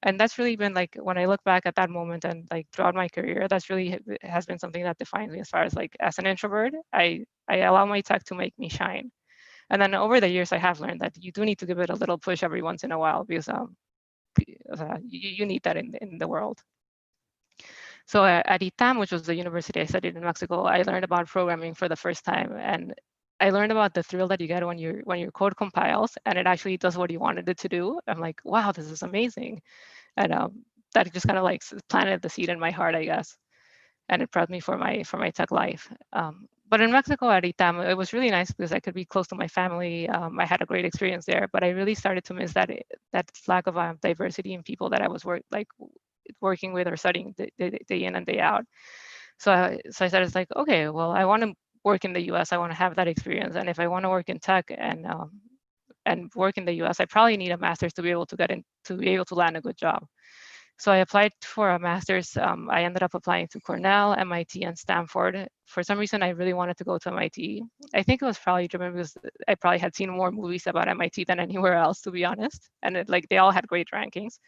And that's really been like when I look back at that moment and like throughout my career, that's really has been something that defines me as far as like as an introvert. I allow my tech to make me shine, and then over the years I have learned that you do need to give it a little push every once in a while because you need that in the world. So at ITAM, which was the university I studied in Mexico, I learned about programming for the first time, and I learned about the thrill that you get when your code compiles and it actually does what you wanted it to do. I'm like, wow, this is amazing, and that just kind of like planted the seed in my heart, I guess, and it prepped me for my tech life. But in Mexico at ITAM, it was really nice because I could be close to my family. I had a great experience there, but I really started to miss that lack of diversity in people that I was working with or studying day in and day out. So I started like, okay, well, I want to work in the U.S. I want to have that experience, and if I want to work in tech and work in the U.S., I probably need a master's to be able to be able to land a good job. So I applied for a master's. I ended up applying to Cornell, MIT, and Stanford. For some reason, I really wanted to go to MIT. I think it was probably driven because I probably had seen more movies about MIT than anywhere else, to be honest. And they all had great rankings.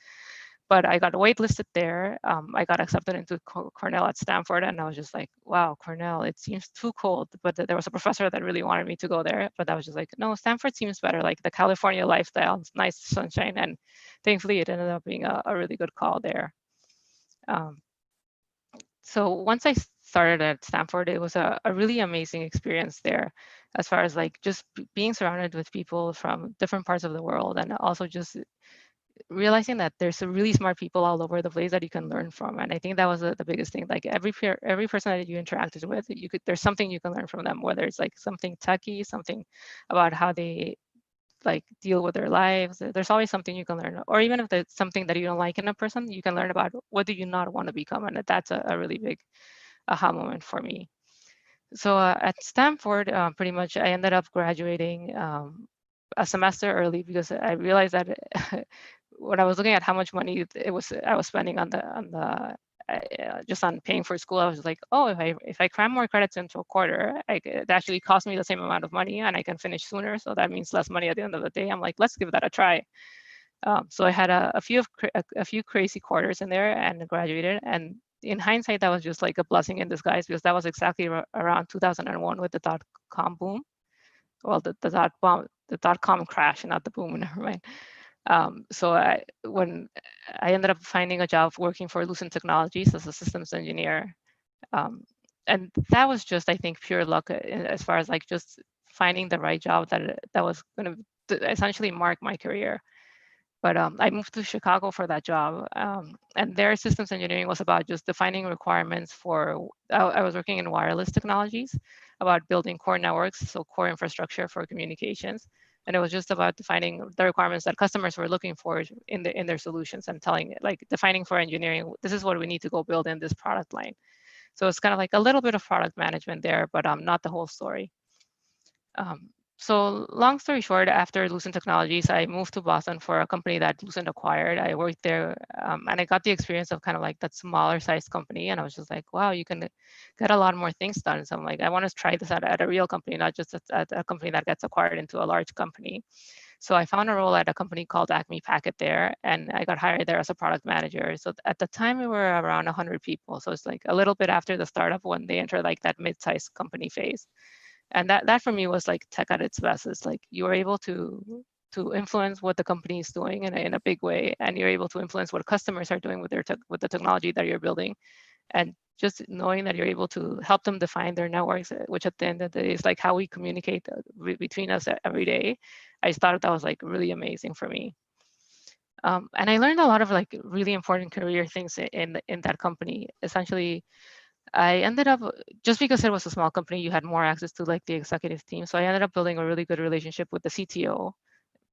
But I got waitlisted there. I got accepted into Cornell at Stanford, and I was just like, wow, Cornell, it seems too cold. But there was a professor that really wanted me to go there, but I was just like, no, Stanford seems better, like the California lifestyle, it's nice sunshine, and thankfully it ended up being a really good call there. So once I started at Stanford, it was a really amazing experience there, as far as like just being surrounded with people from different parts of the world, and also just realizing that there's some really smart people all over the place that you can learn from. And I think that was the biggest thing. Like every person that you interacted with, there's something you can learn from them, whether it's like something techie, something about how they like deal with their lives. There's always something you can learn, or even if there's something that you don't like in a person, you can learn about what do you not want to become. And that's a really big aha moment for me. So at Stanford, pretty much I ended up graduating a semester early because I realized that when I was looking at how much money I was spending on the just on paying for school, I was like, oh, if I cram more credits into a quarter, it actually cost me the same amount of money and I can finish sooner. So that means less money at the end of the day. I'm like, let's give that a try. So I had a few crazy quarters in there and graduated. And in hindsight, that was just like a blessing in disguise because that was exactly around 2001 with the dot-com boom. Well, the dot-com crash, not the boom, never mind. So when I ended up finding a job working for Lucent Technologies as a systems engineer, and that was just, I think, pure luck as far as like just finding the right job that was going to essentially mark my career. But I moved to Chicago for that job, and their systems engineering was about just defining requirements for. I was working in wireless technologies, about building core networks, so core infrastructure for communications. And it was just about defining the requirements that customers were looking for in their solutions and defining for engineering, this is what we need to go build in this product line. So it's kind of like a little bit of product management there, but not the whole story. So long story short, after Lucent Technologies, I moved to Boston for a company that Lucent acquired. I worked there and I got the experience of kind of like that smaller sized company. And I was just like, wow, you can get a lot more things done. So I'm like, I want to try this at a real company, not just at a company that gets acquired into a large company. So I found a role at a company called Acme Packet there, and I got hired there as a product manager. So at the time we were around 100 people. So it's like a little bit after the startup when they enter like that mid-sized company phase. And that for me was like tech at its best. It's like you are able to influence what the company is doing in a big way, and you're able to influence what customers are doing with with the technology that you're building, and just knowing that you're able to help them define their networks, which at the end of the day is like how we communicate between us every day. I thought that was like really amazing for me. And I learned a lot of like really important career things in that company. Essentially, I ended up, just because it was a small company, you had more access to like the executive team. So I ended up building a really good relationship with the CTO,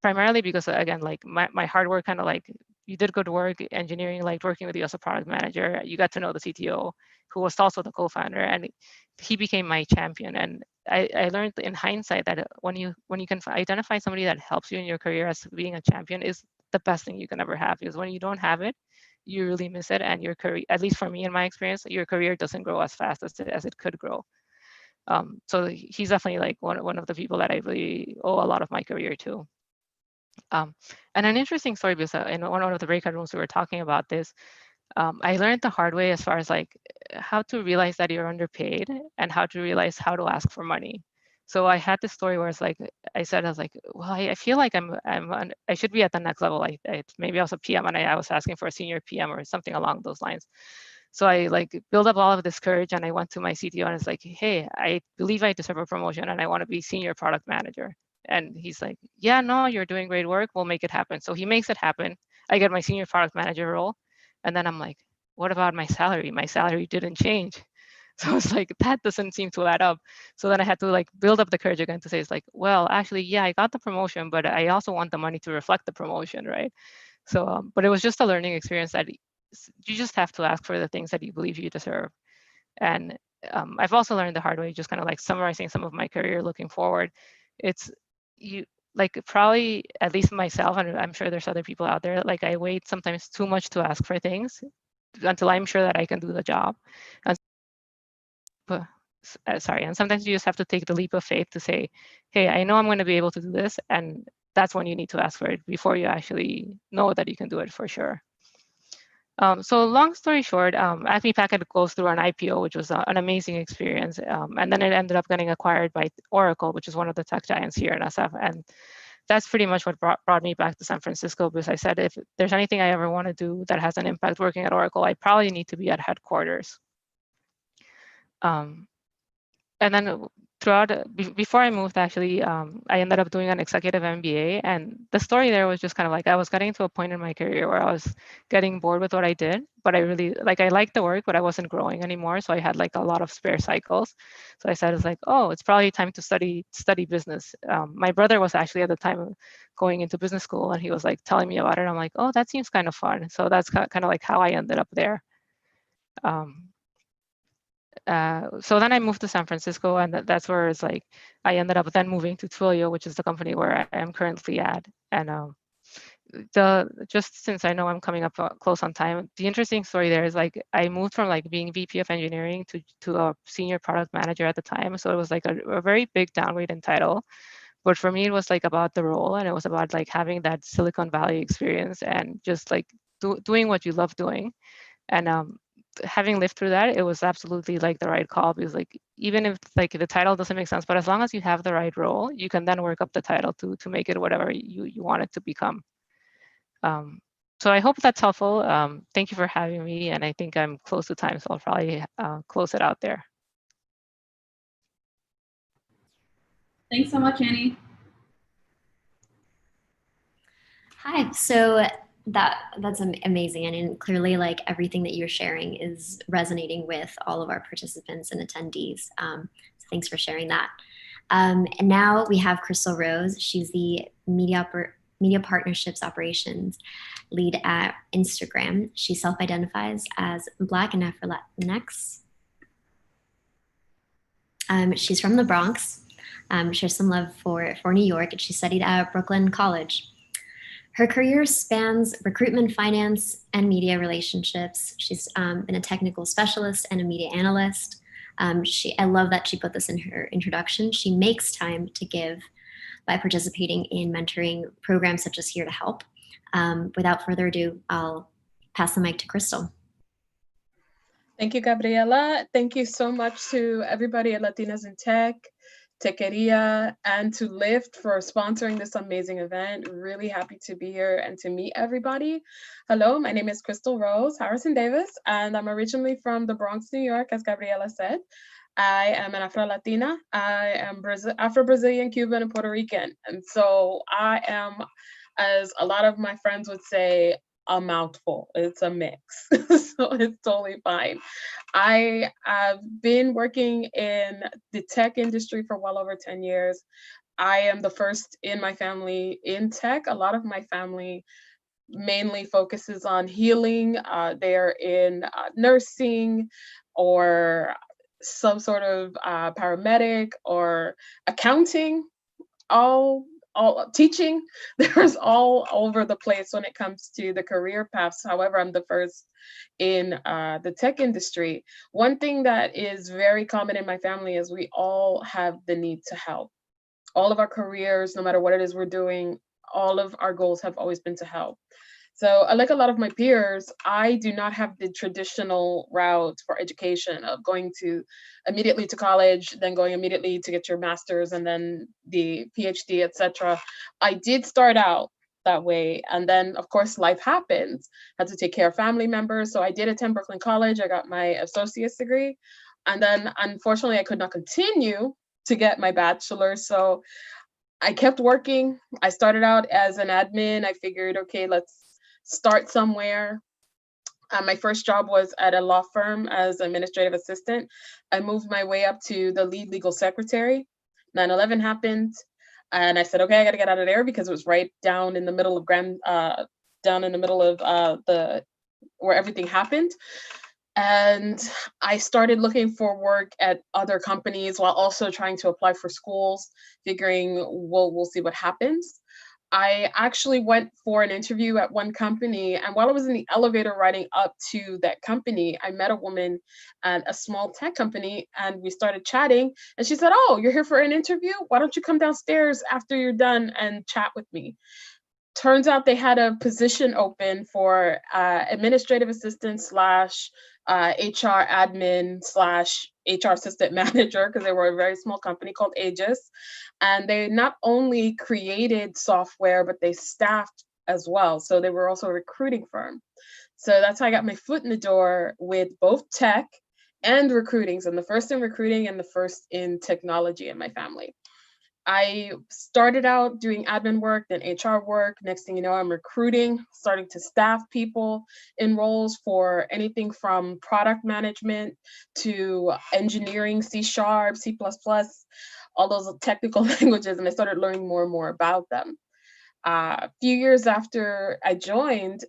primarily because again, like my hard work kind of like, you did good work, engineering, like working with you as a product manager, you got to know the CTO, who was also the co-founder, and he became my champion. And I learned in hindsight that when you can identify somebody that helps you in your career as being a champion is the best thing you can ever have, because when you don't have it, you really miss it, and your career, at least for me in my experience, your career doesn't grow as fast as it could grow. So he's definitely like one of the people that I really owe a lot of my career to. And an interesting story, because in one of the breakout rooms we were talking about this, I learned the hard way as far as like how to realize that you're underpaid and how to realize how to ask for money. So I had this story where it's like, I was like, well, I feel like I should be at the next level. Maybe I was a PM and I was asking for a senior PM or something along those lines. So I like built up all of this courage, and I went to my CTO and it's like, hey, I believe I deserve a promotion and I want to be senior product manager. And he's like, yeah, no, you're doing great work. We'll make it happen. So he makes it happen. I get my senior product manager role. And then I'm like, what about my salary? My salary didn't change. So it's like, that doesn't seem to add up. So then I had to like build up the courage again to say, it's like, well, actually, yeah, I got the promotion, but I also want the money to reflect the promotion, right? So, but it was just a learning experience that you just have to ask for the things that you believe you deserve. And I've also learned the hard way, just kind of like summarizing some of my career looking forward. It's you like probably, at least myself, and I'm sure there's other people out there, like I wait sometimes too much to ask for things until I'm sure that I can do the job. And and sometimes you just have to take the leap of faith to say, hey, I know I'm going to be able to do this, and that's when you need to ask for it before you actually know that you can do it for sure. So long story short, Acme Packet goes through an IPO, which was an amazing experience. And then it ended up getting acquired by Oracle, which is one of the tech giants here in SF. And that's pretty much what brought me back to San Francisco, because I said, if there's anything I ever want to do that has an impact working at Oracle, I probably need to be at headquarters. And then throughout, before I moved, actually, I ended up doing an executive MBA. And the story there was just kind of like, I was getting to a point in my career where I was getting bored with what I did, but I really, like, I liked the work, but I wasn't growing anymore. So I had like a lot of spare cycles. So I said, it's like, oh, it's probably time to study business. My brother was actually at the time going into business school, and he was like telling me about it. I'm like, oh, that seems kind of fun. So that's kind of like how I ended up there. So then I moved to San Francisco, and that's where it's like I ended up then moving to Twilio, which is the company where I am currently at. And just since I know I'm coming up close on time, the interesting story there is like I moved from like being VP of engineering to a senior product manager at the time. So it was like a very big downgrade in title. But for me, it was like about the role, and it was about like having that Silicon Valley experience and just like doing what you love doing. And having lived through that, it was absolutely like the right call, because like even if like the title doesn't make sense, but as long as you have the right role, you can then work up the title to make it whatever you want it to become. So I hope that's helpful. Thank you for having me, and I think I'm close to time, so I'll probably close it out there. Thanks so much, Annie. Hi. So that's amazing, and clearly like everything that you're sharing is resonating with all of our participants and attendees. So thanks for sharing that. And now we have Crystal Rose. She's the media partnerships operations lead at Instagram. She self-identifies as Black and Afro-Latinx. She's from the Bronx. Shares some love for New York, and she studied at Brooklyn College. Her career spans recruitment, finance, and media relationships. She's been a technical specialist and a media analyst. I love that she put this in her introduction. She makes time to give by participating in mentoring programs such as Here to Help. Without further ado, I'll pass the mic to Crystal. Thank you, Gabriela. Thank you so much to everybody at Latinas in Tech, Techqueria, and to Lyft for sponsoring this amazing event. Really happy to be here and to meet everybody. Hello, my name is Crystal Rose Harrison Davis, and I'm originally from the Bronx, New York, as Gabriela said. I am an Afro-Latina. I am Afro-Brazilian, Cuban, and Puerto Rican. And so I am, as a lot of my friends would say, a mouthful. It's a mix, so it's totally fine. I have been working in the tech industry for well over 10 years. I am the first in my family in tech. A lot of my family mainly focuses on healing. They're in nursing or some sort of paramedic or accounting, all teaching. There's all over the place when it comes to the career paths. However, I'm the first in the tech industry. One thing that is very common in my family is we all have the need to help. All of our careers, no matter what it is we're doing, all of our goals have always been to help. So like a lot of my peers, I do not have the traditional route for education of going immediately to college, then going immediately to get your master's and then the PhD, etc. I did start out that way. And then, of course, life happens. I had to take care of family members. So I did attend Brooklyn College. I got my associate's degree. And then, unfortunately, I could not continue to get my bachelor's. So I kept working. I started out as an admin. I figured, okay, let's start somewhere. My first job was at a law firm as administrative assistant. I moved my way up to the lead legal secretary. 9/11 happened, and I said, okay, I got to get out of there because it was right down in the middle of the where everything happened. And I started looking for work at other companies while also trying to apply for schools, figuring, well, we'll see what happens. I actually went for an interview at one company, and while I was in the elevator riding up to that company, I met a woman at a small tech company, and we started chatting, and she said, oh, you're here for an interview? Why don't you come downstairs after you're done and chat with me? Turns out they had a position open for administrative assistant slash HR admin slash HR assistant manager, because they were a very small company called Aegis. And they not only created software, but they staffed as well. So they were also a recruiting firm. So that's how I got my foot in the door with both tech and recruiting. So the first in recruiting and the first in technology in my family. I started out doing admin work, then HR work. Next thing you know, I'm recruiting, starting to staff people in roles for anything from product management to engineering, C#, C++, all those technical languages, and I started learning more and more about them. A few years after I joined,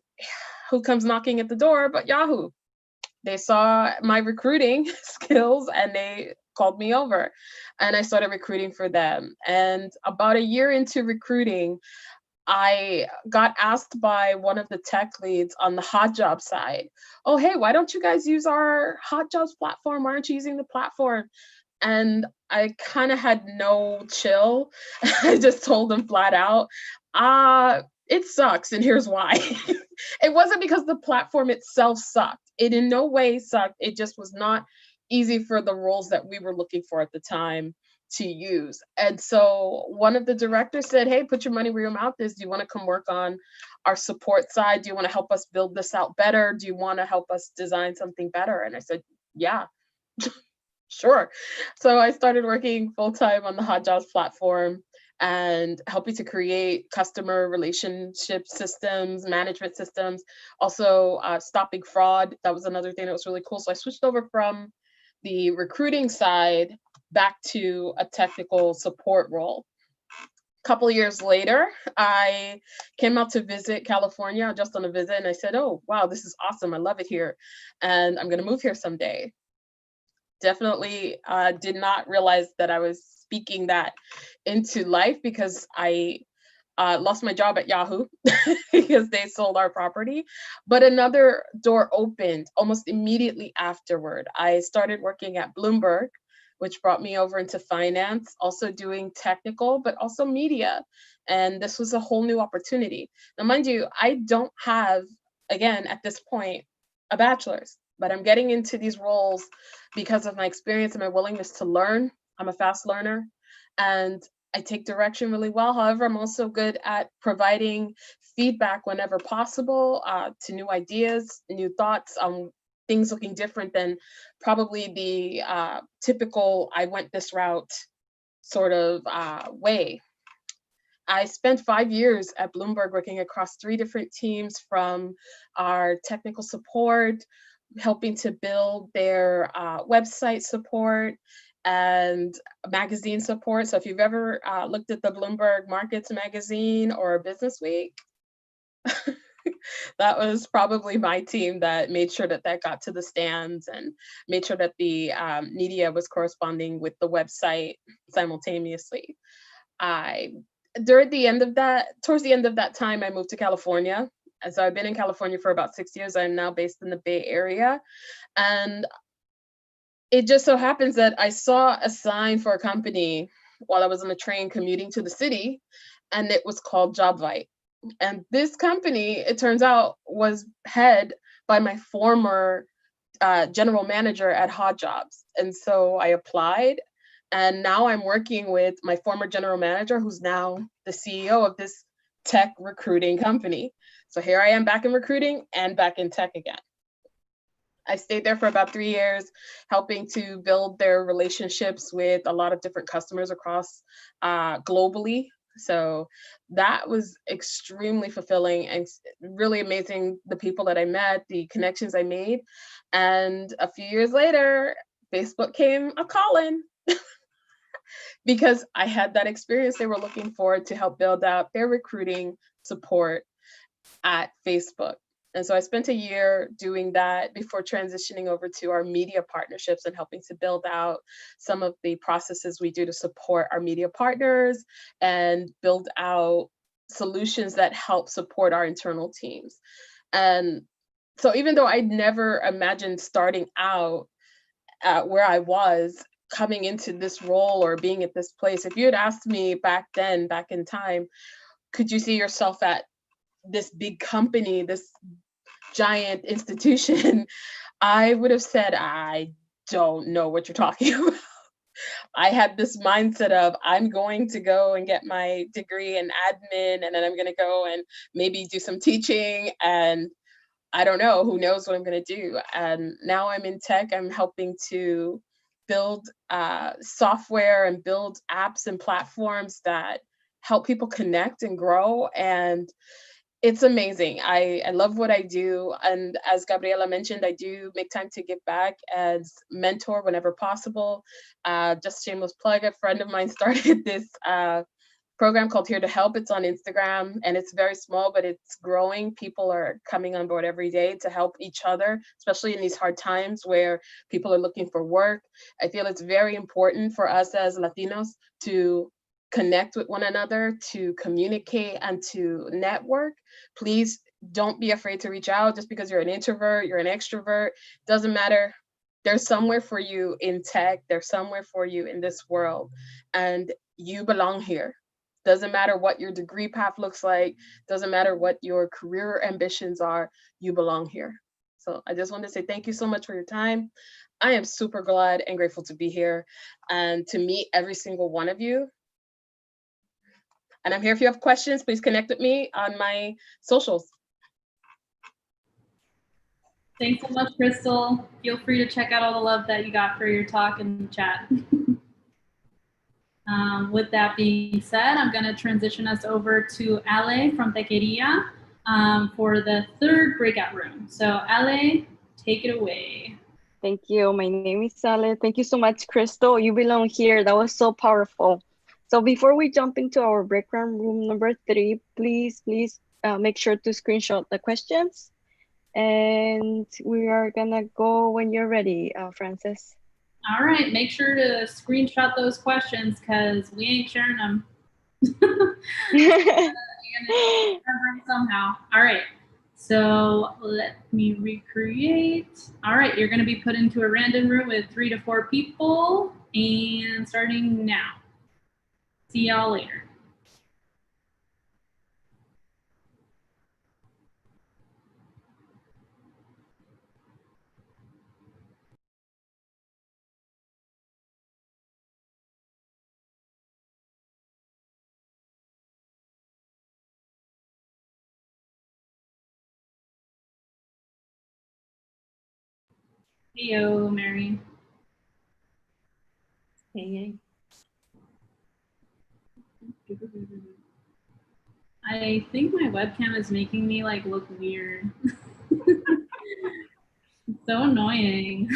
who comes knocking at the door but Yahoo? They saw my recruiting skills and they called me over, and I started recruiting for them. And about a year into recruiting, I got asked by one of the tech leads on the hot job side, oh, hey, why don't you guys use our hot jobs platform? Why aren't you using the platform? And I kind of had no chill. I just told them flat out, it sucks, and here's why. It wasn't because the platform itself sucked. It in no way sucked. It just was not easy for the roles that we were looking for at the time to use. And so one of the directors said, hey, put your money where your mouth is. Do you want to come work on our support side? Do you want to help us build this out better? Do you want to help us design something better? And I said, yeah, sure. So I started working full-time on the Hot Jobs platform and helping to create customer relationship systems, management systems, also stopping fraud. That was another thing that was really cool. So I switched over from the recruiting side back to a technical support role. A couple of years later, I came out to visit California, just on a visit, and I said, oh, wow, this is awesome. I love it here. And I'm going to move here someday. Definitely did not realize that I was speaking that into life, because I lost my job at Yahoo because they sold our property. But another door opened almost immediately afterward. I started working at Bloomberg, which brought me over into finance, also doing technical, but also media. And this was a whole new opportunity. Now, mind you, I don't have, again, at this point, a bachelor's, but I'm getting into these roles because of my experience and my willingness to learn. I'm a fast learner, and I take direction really well. However, I'm also good at providing feedback whenever possible to new ideas, new thoughts on things looking different than probably the typical, I went this route sort of way. I spent 5 years at Bloomberg working across 3 different teams, from our technical support, helping to build their website support, and magazine support. So if you've ever looked at the Bloomberg Markets magazine or Business Week, that was probably my team that made sure that that got to the stands and made sure that the media was corresponding with the website simultaneously. Towards the end of that time, I moved to California. And so I've been in California for about 6 years. I'm now based in the Bay Area. And it just so happens that I saw a sign for a company while I was on the train commuting to the city, and it was called JobVite. And this company, it turns out, was head by my former general manager at Hot Jobs. And so I applied, and now I'm working with my former general manager, who's now the CEO of this tech recruiting company. So here I am back in recruiting and back in tech again. I stayed there for about 3 years, helping to build their relationships with a lot of different customers across globally. So that was extremely fulfilling and really amazing. The people that I met, the connections I made. And a few years later, Facebook came a calling because I had that experience they were looking for to help build out their recruiting support at Facebook. And so I spent a year doing that before transitioning over to our media partnerships and helping to build out some of the processes we do to support our media partners and build out solutions that help support our internal teams. And so even though I'd never imagined starting out at where I was, coming into this role or being at this place, if you had asked me back then, back in time, could you see yourself at this big company, this giant institution, I would have said, I don't know what you're talking about. I had this mindset of I'm going to go and get my degree in admin, and then I'm going to go and maybe do some teaching, and I don't know, who knows what I'm going to do. And now I'm in tech. I'm helping to build software and build apps and platforms that help people connect and grow. And it's amazing. I love what I do. And as Gabriela mentioned, I do make time to give back as mentor whenever possible. Just shameless plug, a friend of mine started this program called Here to Help. It's on Instagram and it's very small, but it's growing. People are coming on board every day to help each other, especially in these hard times where people are looking for work. I feel it's very important for us as Latinos to connect with one another, to communicate and to network. Please don't be afraid to reach out just because you're an introvert, you're an extrovert, doesn't matter. There's somewhere for you in tech, there's somewhere for you in this world, and you belong here. Doesn't matter what your degree path looks like, doesn't matter what your career ambitions are, you belong here. So I just want to say thank you so much for your time. I am super glad and grateful to be here and to meet every single one of you. And I'm here if you have questions, please connect with me on my socials. Thanks so much, Crystal. Feel free to check out all the love that you got for your talk in the chat. With that being said, I'm going to transition us over to Ale from Techqueria for the third breakout room. So Ale, take it away. Thank you. My name is Ale. Thank you so much, Crystal. You belong here. That was so powerful. So before we jump into our breakout room number 3, please make sure to screenshot the questions. And we are gonna go when you're ready, Frances. All right, make sure to screenshot those questions because we ain't sharing them. Somehow. All right, so let me recreate. All right, you're gonna be put into a random room with 3 to 4 people and starting now. See y'all later. Heyo, Mary. Hey. I think my webcam is making me like look weird. So annoying.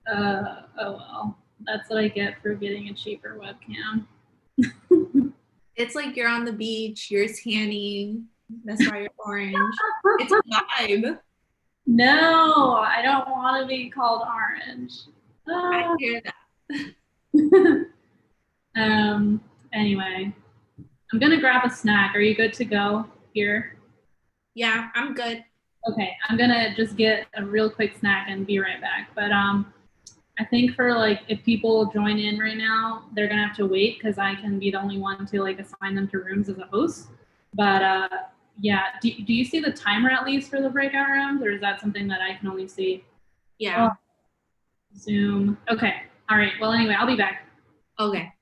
Oh well, that's what I get for getting a cheaper webcam. It's like you're on the beach, you're tanning, that's why you're orange. It's a vibe. No, I don't want to be called orange. I hear that. Anyway, I'm gonna grab a snack. Are you good to go here? Yeah, I'm good. Okay, I'm gonna just get a real quick snack and be right back. But I think for like if people join in right now, they're gonna have to wait because I can be the only one to like assign them to rooms as a host. But yeah, do you see the timer at least for the breakout rooms, or is that something that I can only see? Yeah. Zoom. Okay. All right. Well, anyway, I'll be back. Okay.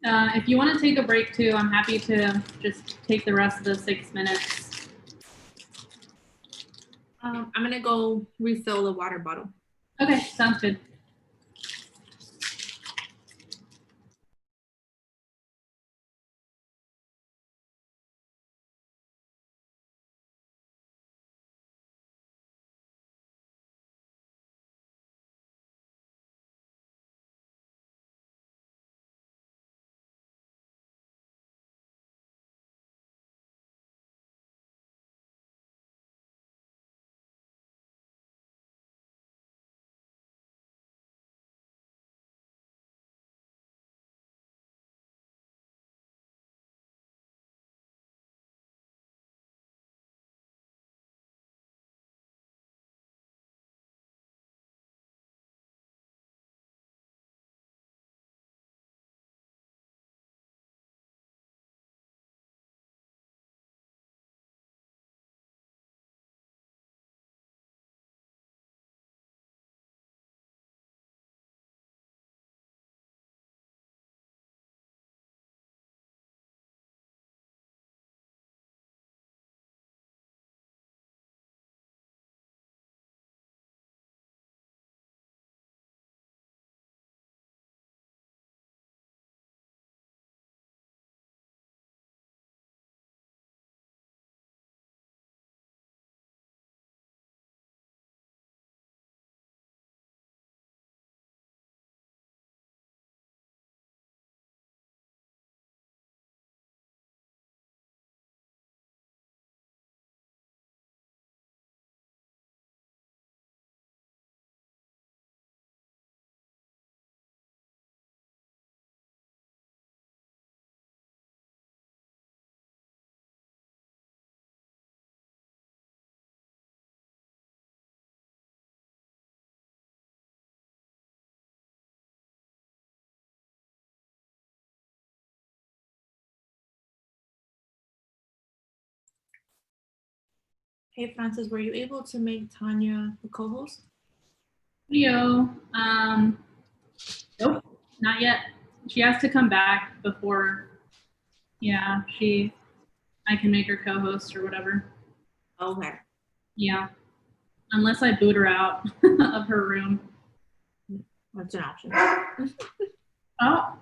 If you want to take a break too, I'm happy to just take the rest of the 6 minutes. I'm gonna go refill the water bottle. Okay, sounds good. Hey, Francis, were you able to make Tanya the co-host? Yo, nope, not yet. She has to come back before, yeah, I can make her co-host or whatever. Okay. Yeah, unless I boot her out of her room. That's an option. Oh.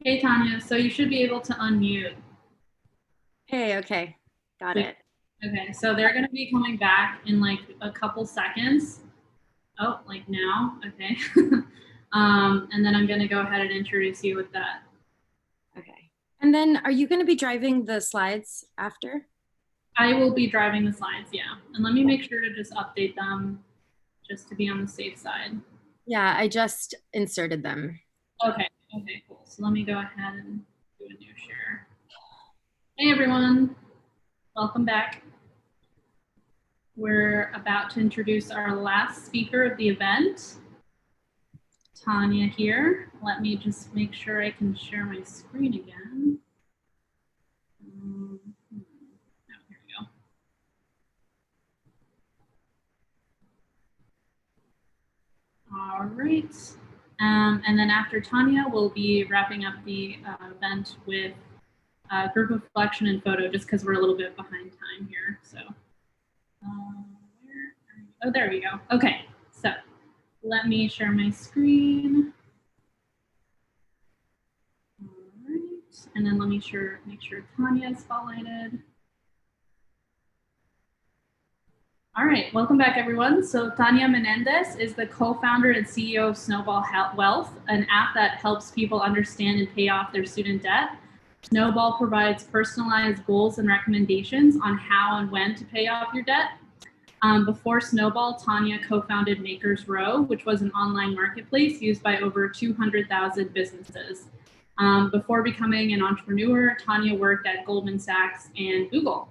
Hey, Tanya, so you should be able to unmute. Hey, okay, got Sweet. it. Okay, so they're gonna be coming back in like a couple seconds. Oh, like now, okay. And then I'm gonna go ahead and introduce you with that. Okay. And then are you gonna be driving the slides after? I will be driving the slides, yeah. And let me make sure to just update them just to be on the safe side. Yeah, I just inserted them. Okay, okay, cool. So let me go ahead and do a new share. Hey everyone, welcome back. We're about to introduce our last speaker of the event, Tanya here. Let me just make sure I can share my screen again. Oh, here we go. All right. And then after Tanya, we'll be wrapping up the event with group reflection and photo, just because we're a little bit behind time here. So, oh, there we go. Okay, so let me share my screen. All right, and then let me make sure Tanya is spotlighted. All right, welcome back everyone. So Tanya Menendez is the co-founder and CEO of Snowball Wealth, an app that helps people understand and pay off their student debt. Snowball provides personalized goals and recommendations on how and when to pay off your debt. Before Snowball, Tanya co-founded Makers Row, which was an online marketplace used by over 200,000 businesses. Before becoming an entrepreneur, Tanya worked at Goldman Sachs and Google.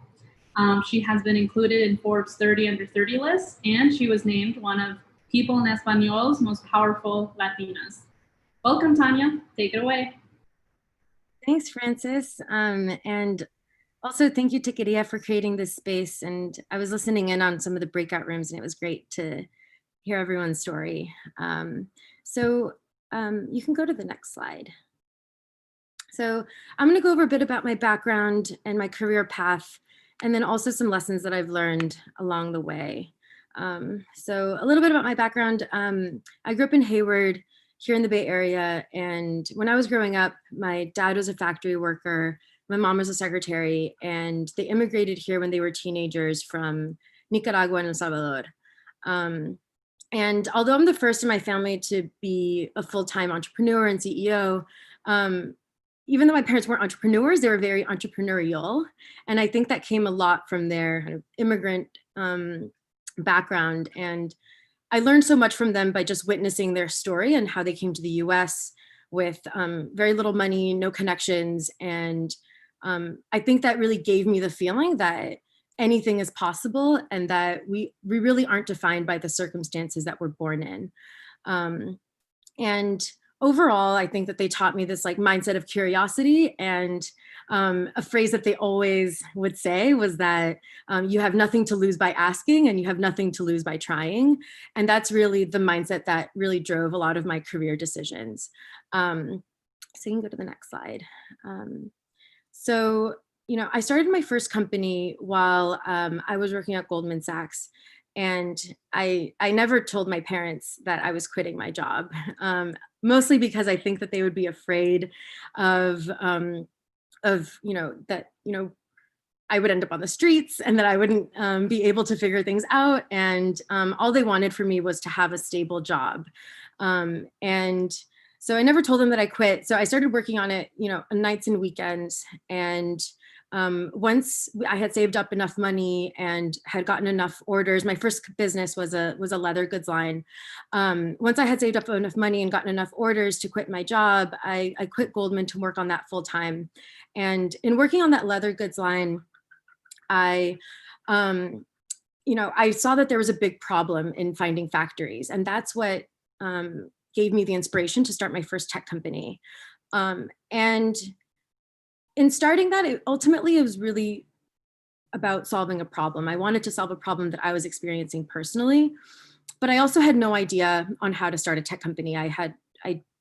She has been included in Forbes 30 Under 30 list, and she was named one of People en Español's most powerful Latinas. Welcome, Tanya. Take it away. Thanks, Francis. And also thank you, Techqueria, for creating this space. And I was listening in on some of the breakout rooms, and it was great to hear everyone's story. You can go to the next slide. So I'm going to go over a bit about my background and my career path, and then also some lessons that I've learned along the way. So a little bit about my background. I grew up in Hayward, here in the Bay Area. And when I was growing up, my dad was a factory worker, my mom was a secretary, and they immigrated here when they were teenagers from Nicaragua and El Salvador. And although I'm the first in my family to be a full-time entrepreneur and CEO, even though my parents weren't entrepreneurs, they were very entrepreneurial. And I think that came a lot from their kind of immigrant background. And I learned so much from them by just witnessing their story and how they came to the US with very little money, no connections. And I think that really gave me the feeling that anything is possible and that we really aren't defined by the circumstances that we're born in. And overall, I think that they taught me this like mindset of curiosity, and a phrase that they always would say was that you have nothing to lose by asking and you have nothing to lose by trying. And that's really the mindset that really drove a lot of my career decisions. So you can go to the next slide. I started my first company while I was working at Goldman Sachs. And I never told my parents that I was quitting my job, mostly because I think that they would be afraid of that I would end up on the streets and that I wouldn't be able to figure things out. And all they wanted for me was to have a stable job. And so I never told them that I quit. So I started working on it, nights and weekends. And once I had saved up enough money and had gotten enough orders, my first business was a leather goods line. Once I had saved up enough money and gotten enough orders to quit my job, I quit Goldman to work on that full time. And in working on that leather goods line, I saw that there was a big problem in finding factories, and that's what gave me the inspiration to start my first tech company. And in starting that, it was really about solving a problem. I wanted to solve a problem that I was experiencing personally, but I also had no idea on how to start a tech company. I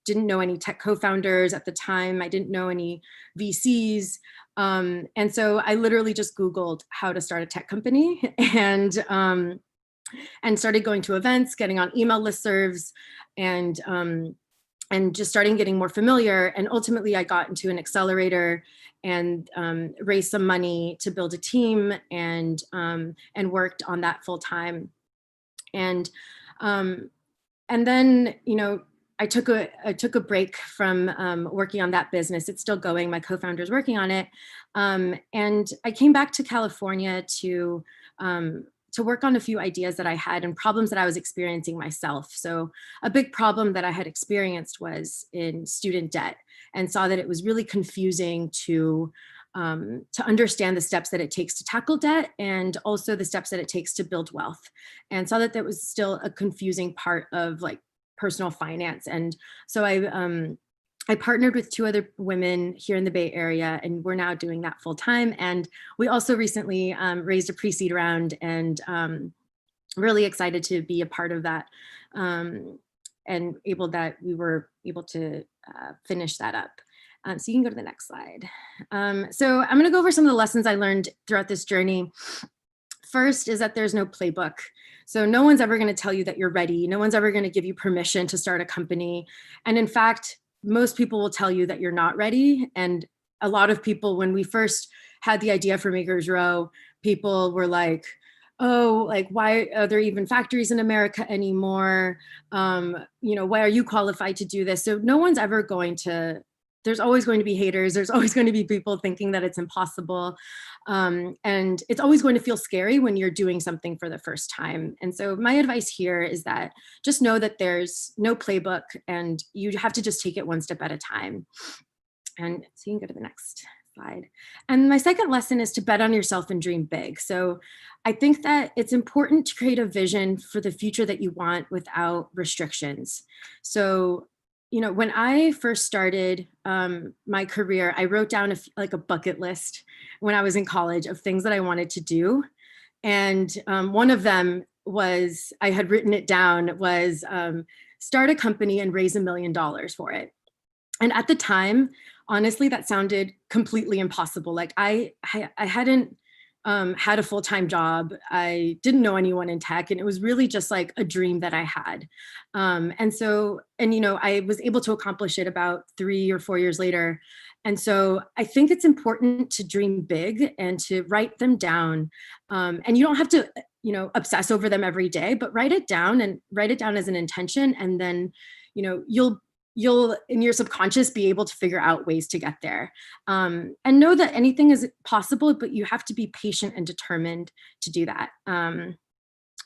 didn't know any tech co-founders at the time. I didn't know any VCs. And so I literally just Googled how to start a tech company and started going to events, getting on email listservs, and and just starting getting more familiar. And ultimately I got into an accelerator and raised some money to build a team and worked on that full time. And then, you know, I took a break from working on that business. It's still going. My co-founder is working on it. And I came back to California to work on a few ideas that I had and problems that I was experiencing myself. So a big problem that I had experienced was in student debt, and saw that it was really confusing to understand the steps that it takes to tackle debt, and also the steps that it takes to build wealth, and saw that that was still a confusing part of like personal finance. And so I partnered with 2 other women here in the Bay Area, and we're now doing that full time. And we also recently raised a pre-seed round, and really excited to be a part of that, and we were able to finish that up. So you can go to the next slide. So I'm gonna go over some of the lessons I learned throughout this journey. First is that there's no playbook. So no one's ever gonna tell you that you're ready. No one's ever gonna give you permission to start a company. And in fact, most people will tell you that you're not ready. And a lot of people, when we first had the idea for Makers Row, people were like, oh, like, why are there even factories in America anymore? You know, why are you qualified to do this? So no one's ever going to, there's always going to be haters. There's always going to be people thinking that it's impossible. And it's always going to feel scary when you're doing something for the first time. And so my advice here is that just know that there's no playbook, and you have to just take it one step at a time. And so you can go to the next slide. And my second lesson is to bet on yourself and dream big. So I think that it's important to create a vision for the future that you want without restrictions. So, you know, when I first started my career, I wrote down like a bucket list when I was in college of things that I wanted to do. And one of them was, I had written it down, was start a company and raise $1 million for it. And at the time, honestly, that sounded completely impossible. Like I hadn't had a full-time job. I didn't know anyone in tech, and it was really just like a dream that I had. And you know, I was able to accomplish it about 3 or 4 years later. And so I think it's important to dream big and to write them down. And you don't have to, you know, obsess over them every day, but write it down as an intention. And then, you know, you'll in your subconscious be able to figure out ways to get there, and know that anything is possible, but you have to be patient and determined to do that.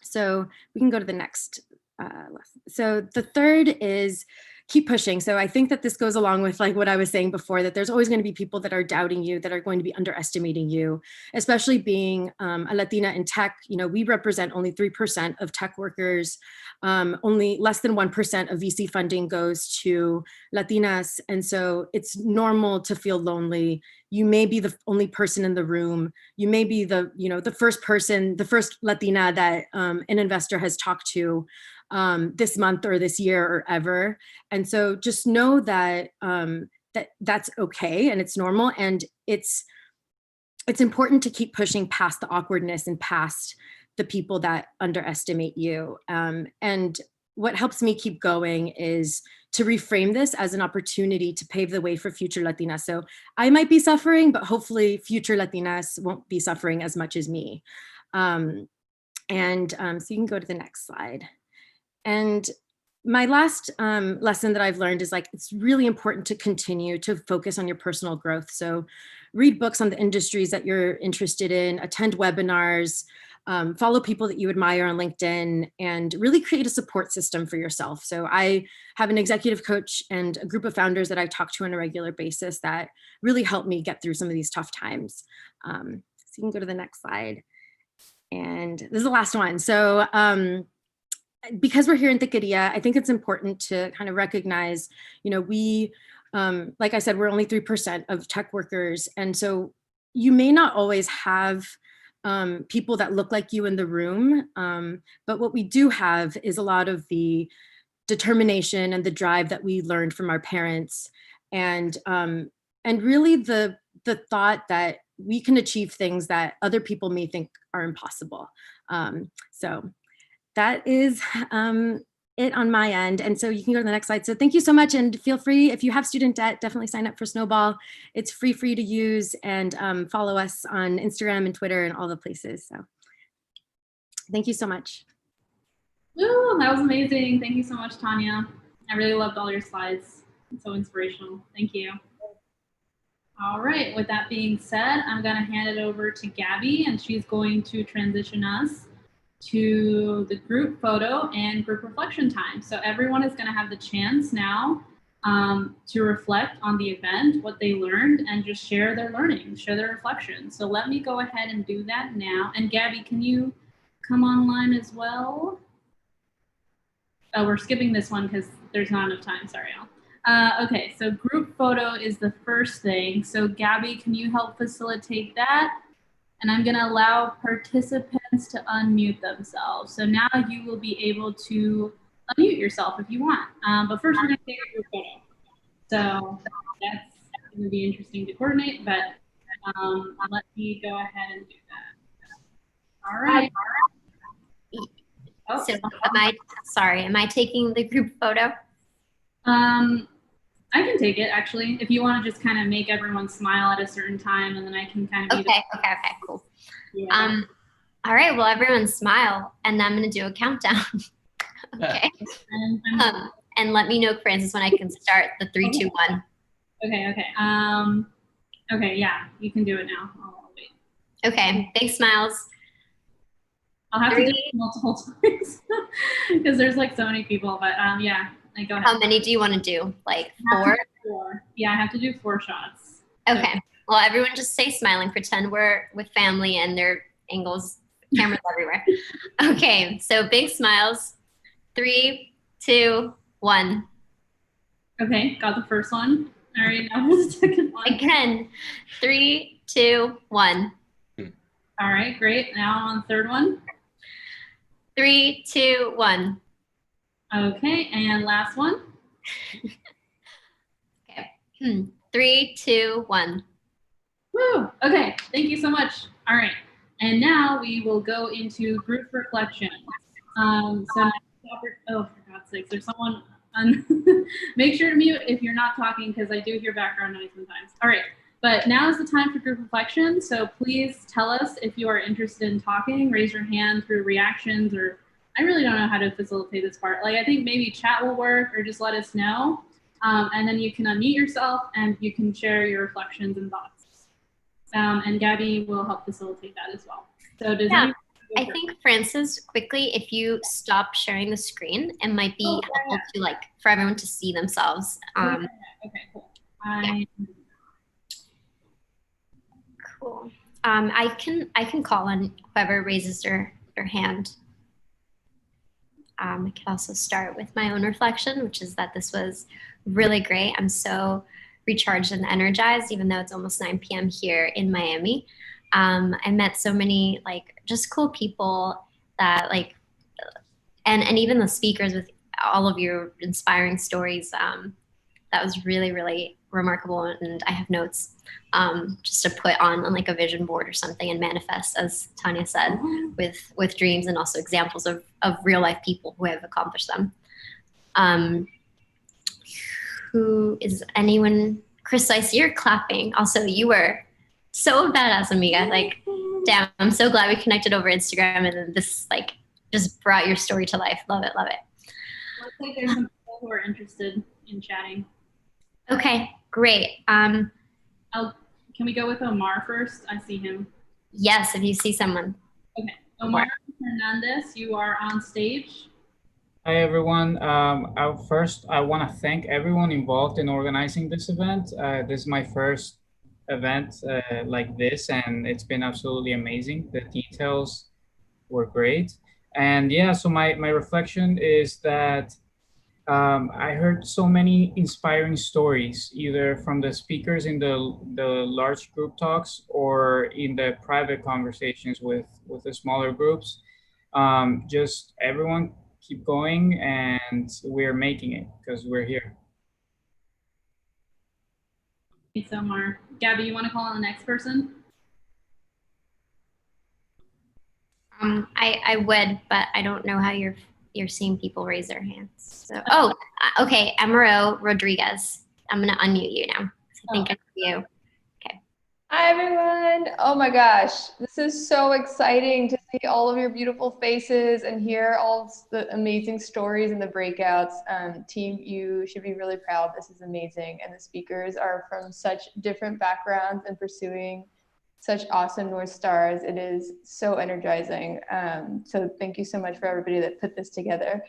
So we can go to the next lesson. So the third is keep pushing. So I think that this goes along with like what I was saying before, that there's always going to be people that are doubting you, that are going to be underestimating you, especially being a Latina in tech. You know, we represent only 3% of tech workers. Only less than 1% of VC funding goes to Latinas. And so it's normal to feel lonely. You may be the only person in the room. You may be the first Latina that an investor has talked to this month or this year or ever. And so just know that that's okay, and it's normal, and it's important to keep pushing past the awkwardness and past the people that underestimate you. And what helps me keep going is to reframe this as an opportunity to pave the way for future Latinas. So I might be suffering, but hopefully future Latinas won't be suffering as much as me. So you can go to the next slide. And my last lesson that I've learned is like, it's really important to continue to focus on your personal growth. So read books on the industries that you're interested in, attend webinars, follow people that you admire on LinkedIn, and really create a support system for yourself. So I have an executive coach and a group of founders that I talk to on a regular basis that really help me get through some of these tough times. So you can go to the next slide. And this is the last one. So because we're here in Techqueria, I think it's important to kind of recognize, you know, we, like I said, we're only 3% of tech workers. And so you may not always have people that look like you in the room. But what we do have is a lot of the determination and the drive that we learned from our parents. And really the thought that we can achieve things that other people may think are impossible. So that is it on my end. And so you can go to the next slide. So thank you so much. And feel free, if you have student debt, definitely sign up for Snowball. It's free for you to use, and follow us on Instagram and Twitter and all the places. So thank you so much. Woo, that was amazing. Thank you so much, Tanya. I really loved all your slides. It's so inspirational. Thank you. All right, with that being said, I'm gonna hand it over to Gabby, and she's going to transition us to the group photo and group reflection time. So everyone is gonna have the chance now to reflect on the event, what they learned, and just share their learning, share their reflections. So let me go ahead and do that now. And Gabby, can you come online as well? Oh, we're skipping this one because there's not enough time, sorry, Al. Okay, so group photo is the first thing. So Gabby, can you help facilitate that? And I'm gonna allow participants to unmute themselves. So now you will be able to unmute yourself if you want. But first we're gonna take a group photo. So that's gonna be interesting to coordinate, but let me go ahead and do that. All right. So am I taking the group photo? I can take it actually. If you want to just kind of make everyone smile at a certain time, and then I can kind of. Okay, cool. Yeah. All right, well, everyone smile, and I'm gonna do a countdown. Okay. And let me know, Francis, when I can start the 3, 2, 1. Okay. Okay, yeah, you can do it now. I'll wait. Okay, big smiles. I'll have to do it multiple times because there's like so many people, but yeah, go ahead. How many do you want to do? Like 4? 4. Yeah, I have to do 4 shots. Okay. Well, everyone just stay smiling. Pretend we're with family and there are angles, cameras everywhere. Okay, so big smiles. 3, 2, 1. Okay, got the first one. All right, now the second one. Again, 3, 2, 1. All right, great. Now on the third one. 3, 2, 1. Okay, and last one. Okay. 3, 2, 1. Woo! Okay, thank you so much. All right, and now we will go into group reflection. Oh, for God's sakes, there's someone make sure to mute if you're not talking, because I do hear background noise sometimes. All right, but now is the time for group reflection. So please tell us if you are interested in talking. Raise your hand through reactions, or I really don't know how to facilitate this part. Like, I think maybe chat will work, or just let us know. And then you can unmute yourself and you can share your reflections and thoughts. And Gabby will help facilitate that as well. So does anyone? I think, Francis, quickly, if you stop sharing the screen, it might be helpful to, like, for everyone to see themselves. Okay, cool. Cool. I can call on whoever raises their hand. I could also start with my own reflection, which is that this was really great. I'm so recharged and energized, even though it's almost 9 p.m. here in Miami. I met so many, like, just cool people that, like, and even the speakers with all of your inspiring stories. That was really, really remarkable. And I have notes just to put on like a vision board or something and manifest, as Tanya said, with dreams, and also examples of real life people who have accomplished them. Who is anyone? Chris, I see you're clapping. Also, you were so badass, amiga. Like, damn, I'm so glad we connected over Instagram, and then this, like, just brought your story to life. Love it, love it. Looks like there's some people who are interested in chatting. Okay, great. Can we go with Omar first? I see him. Yes, if you see someone. Okay, Omar Menendez, you are on stage. Hi, everyone. First, I want to thank everyone involved in organizing this event. This is my first event like this, and it's been absolutely amazing. The details were great. And yeah, so my reflection is that I heard so many inspiring stories, either from the speakers in the large group talks or in the private conversations with the smaller groups. Just everyone keep going, and we're making it because we're here. Thanks, Omar. Gabby, you want to call on the next person? I would, but I don't know how you're you're seeing people raise their hands. So, oh, okay, Amaro Rodriguez. I'm gonna unmute you now. I think it's you. Okay. Hi everyone. Oh my gosh, this is so exciting to see all of your beautiful faces and hear all the amazing stories in the breakouts. Team, you should be really proud. This is amazing. And the speakers are from such different backgrounds and pursuing such awesome North Stars. It is so energizing. So thank you so much for everybody that put this together.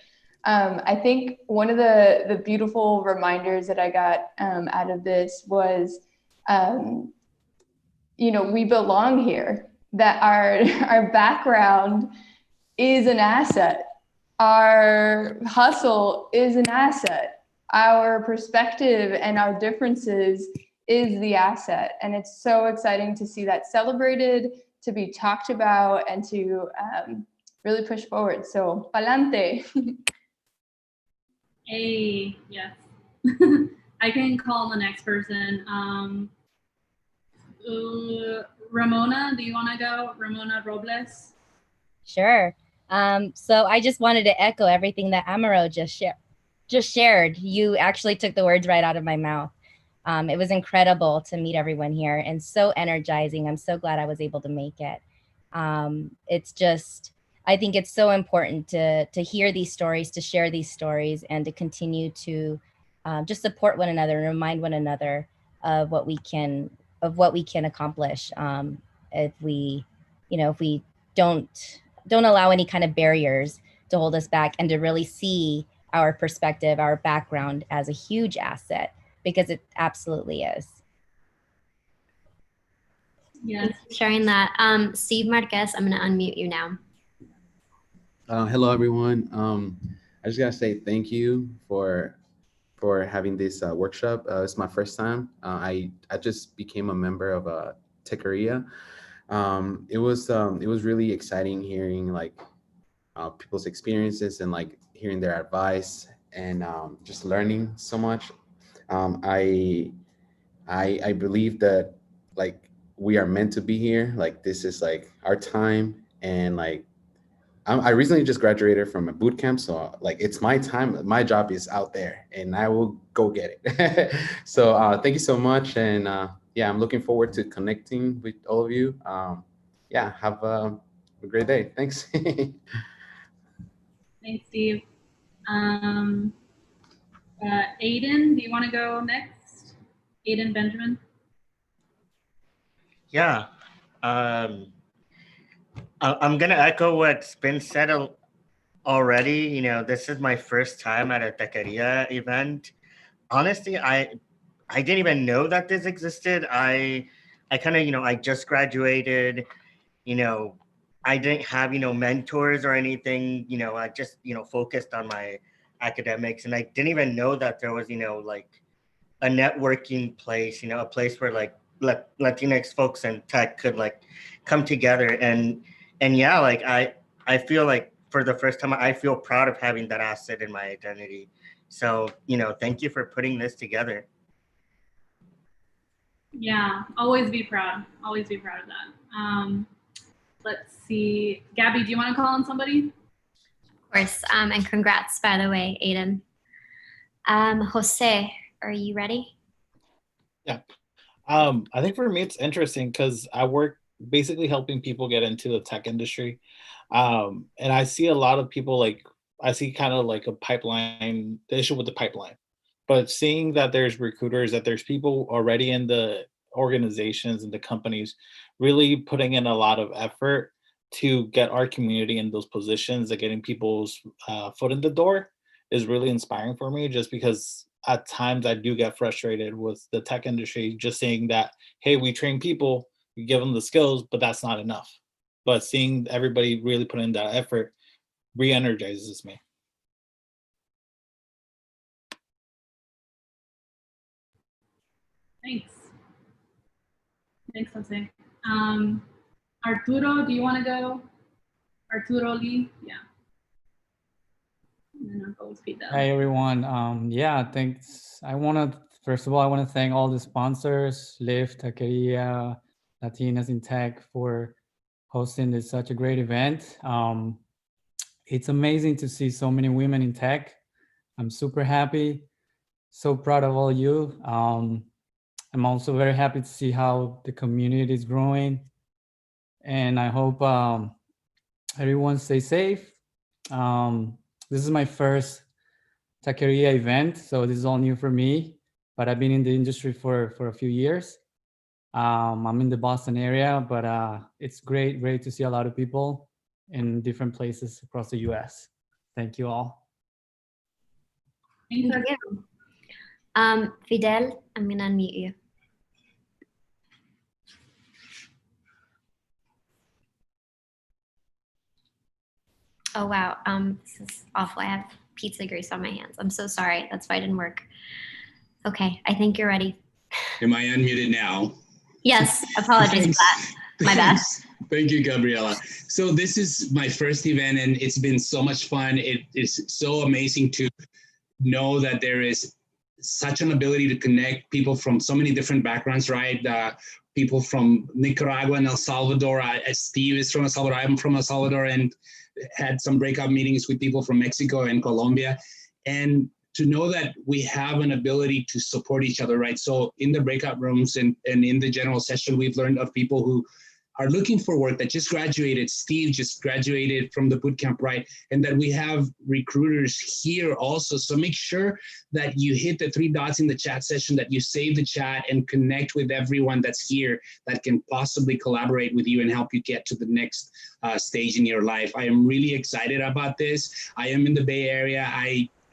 I think one of the beautiful reminders that I got out of this was, you know, we belong here, that our background is an asset. Our hustle is an asset. Our perspective and our differences is the asset. And it's so exciting to see that celebrated, to be talked about, and to really push forward. So, pa'lante. Hey, yes. I can call the next person. Ramona, do you want to go? Ramona Robles? Sure. So I just wanted to echo everything that Amaro just shared. You actually took the words right out of my mouth. It was incredible to meet everyone here and so energizing. I'm so glad I was able to make it. It's just, I think it's so important to hear these stories, to share these stories, and to continue to just support one another and remind one another of what we can accomplish if we, you know, if we don't allow any kind of barriers to hold us back, and to really see our perspective, our background as a huge asset, because it absolutely is. Yes. Thanks for sharing that. Steve Marquez, I'm going to unmute you now. Hello, everyone. I just gotta say thank you for having this workshop. It's my first time. I just became a member of Techqueria. It was really exciting hearing like people's experiences and like hearing their advice, and just learning so much. I believe that like we are meant to be here. Like this is like our time, and like I recently just graduated from a boot camp, so like it's my time. My job is out there, and I will go get it. So thank you so much, and yeah, I'm looking forward to connecting with all of you. Yeah, have a great day. Thanks. Thanks, Steve. Aiden, do you want to go next? Aiden Benjamin? Yeah. I'm going to echo what's been said already. You know, this is my first time at a Techqueria event. Honestly, I didn't even know that this existed. I kind of, you know, I just graduated, you know, I didn't have, you know, mentors or anything, you know, I just, you know, focused on my academics, and I didn't even know that there was, you know, like a networking place, you know, a place where like Latinx folks and tech could like come together. And yeah, like I feel like for the first time, I feel proud of having that asset in my identity. So, you know, thank you for putting this together. Yeah, always be proud. Always be proud of that. Let's see. Gabby, do you want to call on somebody? Of course, and congrats, by the way, Aiden. Jose, are you ready? Yeah. I think for me, it's interesting because I work basically helping people get into the tech industry. And I see a lot of people like, I see kind of like a pipeline, the issue with the pipeline. But seeing that there's recruiters, that there's people already in the organizations and the companies really putting in a lot of effort to get our community in those positions, of getting people's foot in the door, is really inspiring for me, just because at times I do get frustrated with the tech industry, just saying that, hey, we train people, we give them the skills, but that's not enough. But seeing everybody really put in that effort re-energizes me. Thanks. Thanks, Jose. Arturo, do you want to go? Arturo Lee? Yeah. And then I'll go with Fidel. Hi, everyone. Yeah, thanks. First of all, I want to thank all the sponsors, Lyft, Techqueria, Latinas in Tech, for hosting such a great event. it's amazing to see so many women in tech. I'm super happy, so proud of all you. I'm also very happy to see how the community is growing, and I hope everyone stays safe. This is my first Techqueria event, so this is all new for me, but I've been in the industry for a few years. I'm in the Boston area, but it's great to see a lot of people in different places across the US. Thank you all. Thank you. Fidel, I'm gonna unmute you. Oh wow, this is awful. I have pizza grease on my hands. I'm so sorry. That's why it didn't work. Okay, I think you're ready. Am I unmuted now? Yes, apologies for that. My bad. Thank you, Gabriela. So this is my first event and it's been so much fun. It is so amazing to know that there is such an ability to connect people from so many different backgrounds, right? People from Nicaragua and El Salvador. Steve is from El Salvador. I'm from El Salvador and had some breakout meetings with people from Mexico and Colombia. And to know that we have an ability to support each other, right? So in the breakout rooms and in the general session, we've learned of people who are looking for work that just graduated. Steve just graduated from the bootcamp, right? And that we have recruiters here also. So make sure that you hit the 3 dots in the chat session, that you save the chat and connect with everyone that's here that can possibly collaborate with you and help you get to the next stage in your life. I am really excited about this. I am in the Bay Area.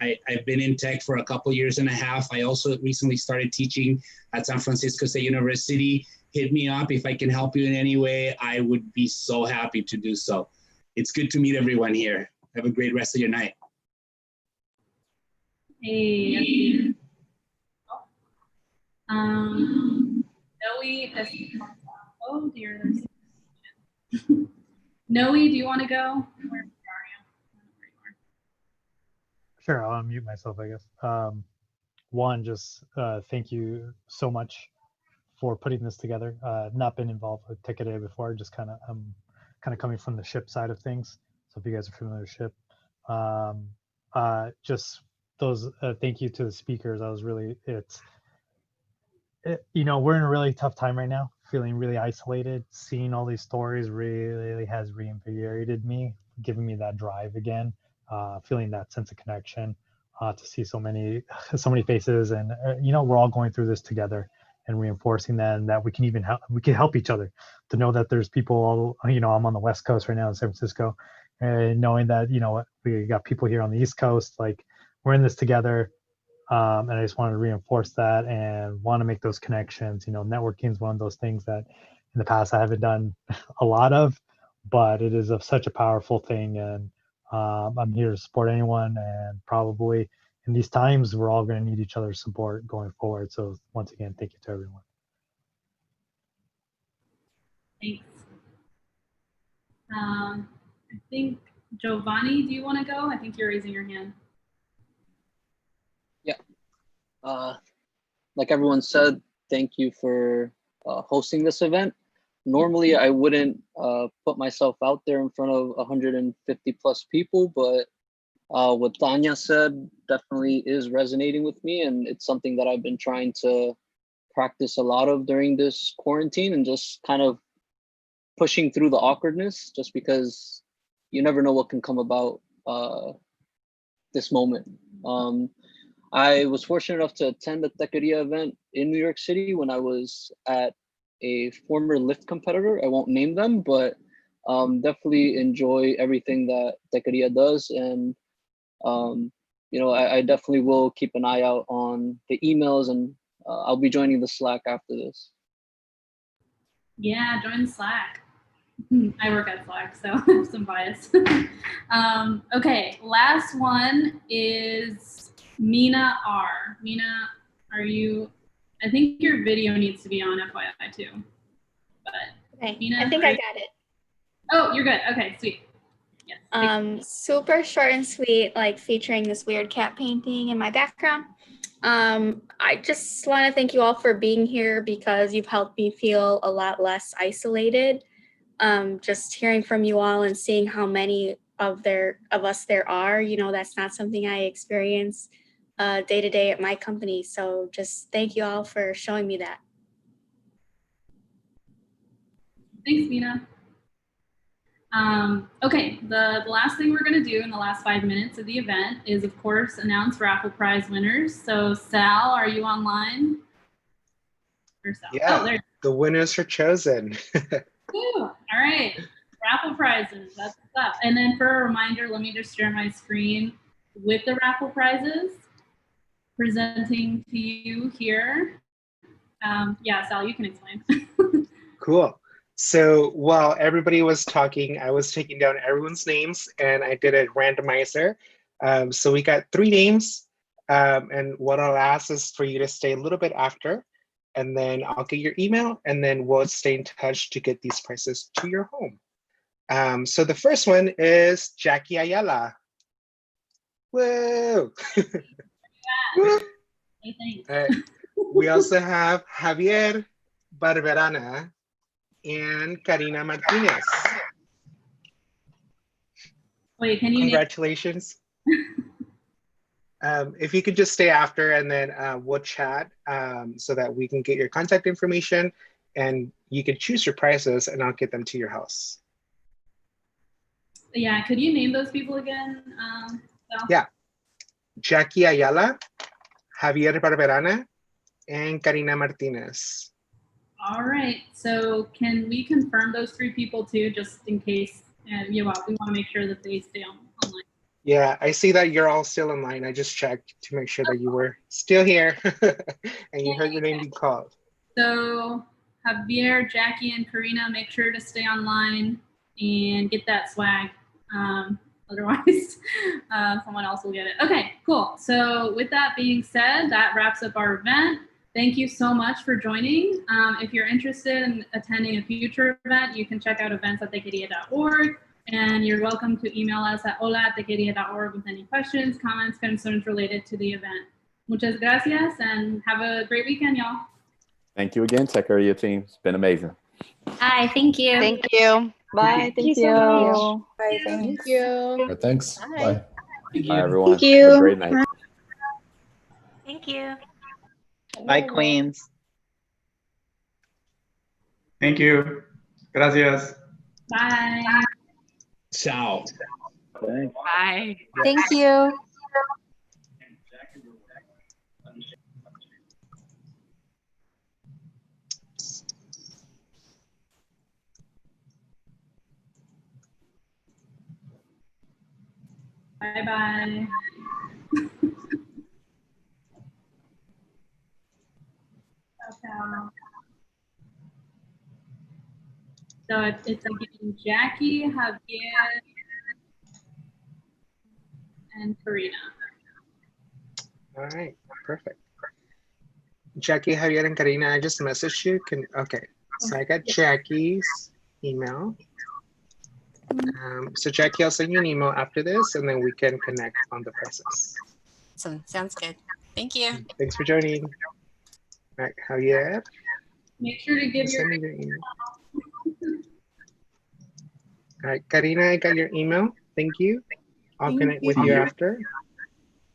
I've been in tech for a couple years and a half. I also recently started teaching at San Francisco State University. Hit me up if I can help you in any way. I would be so happy to do so. It's good to meet everyone here. Have a great rest of your night. Hey. Oh dear, there's Noe, do you want to go? Where are you? Sure, I'll unmute myself, I guess. One, just thank you so much for putting this together. Not been involved with Techqueria before, just kind of coming from the ship side of things. So if you guys are familiar with ship, just those thank you to the speakers. I was really, you know, we're in a really tough time right now, feeling really isolated. Seeing all these stories really has reinvigorated me, giving me that drive again, feeling that sense of connection, to see so many faces, and you know, we're all going through this together, and reinforcing that, and that we can help each other. To know that there's people, you know, I'm on the West Coast right now in San Francisco, and knowing that, you know, we got people here on the East Coast, like we're in this together. And I just wanted to reinforce that and want to make those connections. You know, networking is one of those things that in the past I haven't done a lot of, but it is such a powerful thing. And I'm here to support anyone. And probably in these times, we're all going to need each other's support going forward. So once again, thank you to everyone. Thanks. I think, Giovanni, do you want to go? I think you're raising your hand. Yeah. Like everyone said, thank you for hosting this event. Normally, I wouldn't put myself out there in front of 150 plus people, but what Tanya said definitely is resonating with me, and it's something that I've been trying to practice a lot of during this quarantine, and just kind of pushing through the awkwardness, just because you never know what can come about this moment. I was fortunate enough to attend the Techqueria event in New York City when I was at a former Lyft competitor. I won't name them, but definitely enjoy everything that Techqueria does. And, you know, I definitely will keep an eye out on the emails, and I'll be joining the Slack after this. Yeah, join Slack. I work at Slack, so I have some bias. Okay, last one is Mina R. Mina, are you, I think your video needs to be on FYI too. But okay, Mina, I think I got it. Oh, you're good. Okay, sweet. Yes. Super short and sweet, like featuring this weird cat painting in my background. I just want to thank you all for being here, because you've helped me feel a lot less isolated. Just hearing from you all and seeing how many of us there are. You know, that's not something I experience day to day at my company. So just thank you all for showing me that. Thanks, Mina. Okay, the last thing we're going to do in the last 5 minutes of the event is, of course, announce raffle prize winners. So, Sal, are you online? Or Sal? Yeah, oh, there. The winners are chosen. Woo, all right, raffle prizes. That's what's up. And then for a reminder, let me just share my screen with the raffle prizes presenting to you here. Yeah, Sal, you can explain. Cool. So while everybody was talking, I was taking down everyone's names and I did a randomizer. So we got 3 names. And what I'll ask is for you to stay a little bit after, and then I'll get your email, and then we'll stay in touch to get these prices to your home. So the first one is Jackie Ayala. Woo! Woo! We also have Javier Barberana and Karina Martinez. Wait, can you Congratulations. If you could just stay after, and then we'll chat so that we can get your contact information and you can choose your prices and I'll get them to your house. Yeah, could you name those people again? Sal? Yeah. Jackie Ayala, Javier Barberana, and Karina Martinez. All right, so can we confirm those 3 people too, just in case we want to make sure that they stay online? Yeah, I see that you're all still online. I just checked to make sure that you were still here and you heard your name be called. So Javier, Jackie, and Karina, make sure to stay online and get that swag. Otherwise, someone else will get it. Okay, cool. So with that being said, that wraps up our event. Thank you so much for joining. If you're interested in attending a future event, you can check out events at techqueria.org, and you're welcome to email us at hola@techqueria.org with any questions, comments, concerns related to the event. Muchas gracias, and have a great weekend, y'all. Thank you again, Techqueria team. It's been amazing. Hi, thank you. Thank you. Bye. Thank you. Bye, Thank you. Thanks. Bye. Bye, everyone. Thank you. Have a great night. Thank you. Bye, Queens. Thank you. Gracias. Bye. Ciao. Bye. Thank you. Bye-bye. So it's again Jackie, Javier, and Karina. All right, perfect. Jackie, Javier, and Karina, I just messaged you. Okay, so I got Jackie's email. So Jackie, I'll send you an email after this, and then we can connect on the prices. Awesome. Sounds good. Thank you. Thanks for joining. All right, Javier. Make sure to give Send me your email. All right, Karina, I got your email. Thank you. I'll Thank connect with you. you after.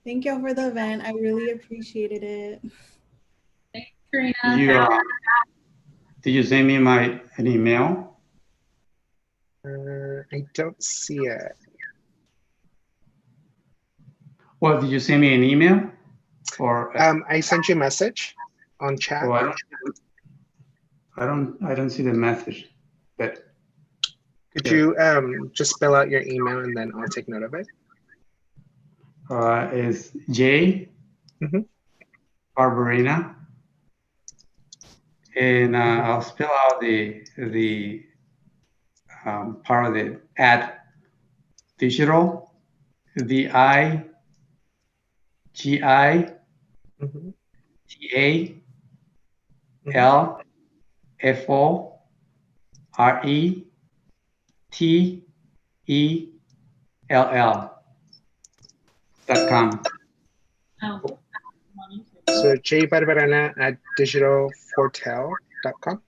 Thank you for the event. I really appreciated it. Thanks, Karina. Did you send me an email? I don't see it. Well, did you send me an email? Or I sent you a message on chat. oh, I don't see the message. But could you just spell out your email and then I'll take note of it? It's J Barberina, and I'll spell out the part of it at digital, digitalfortell.com. So jbarberana@digitalfortell.com.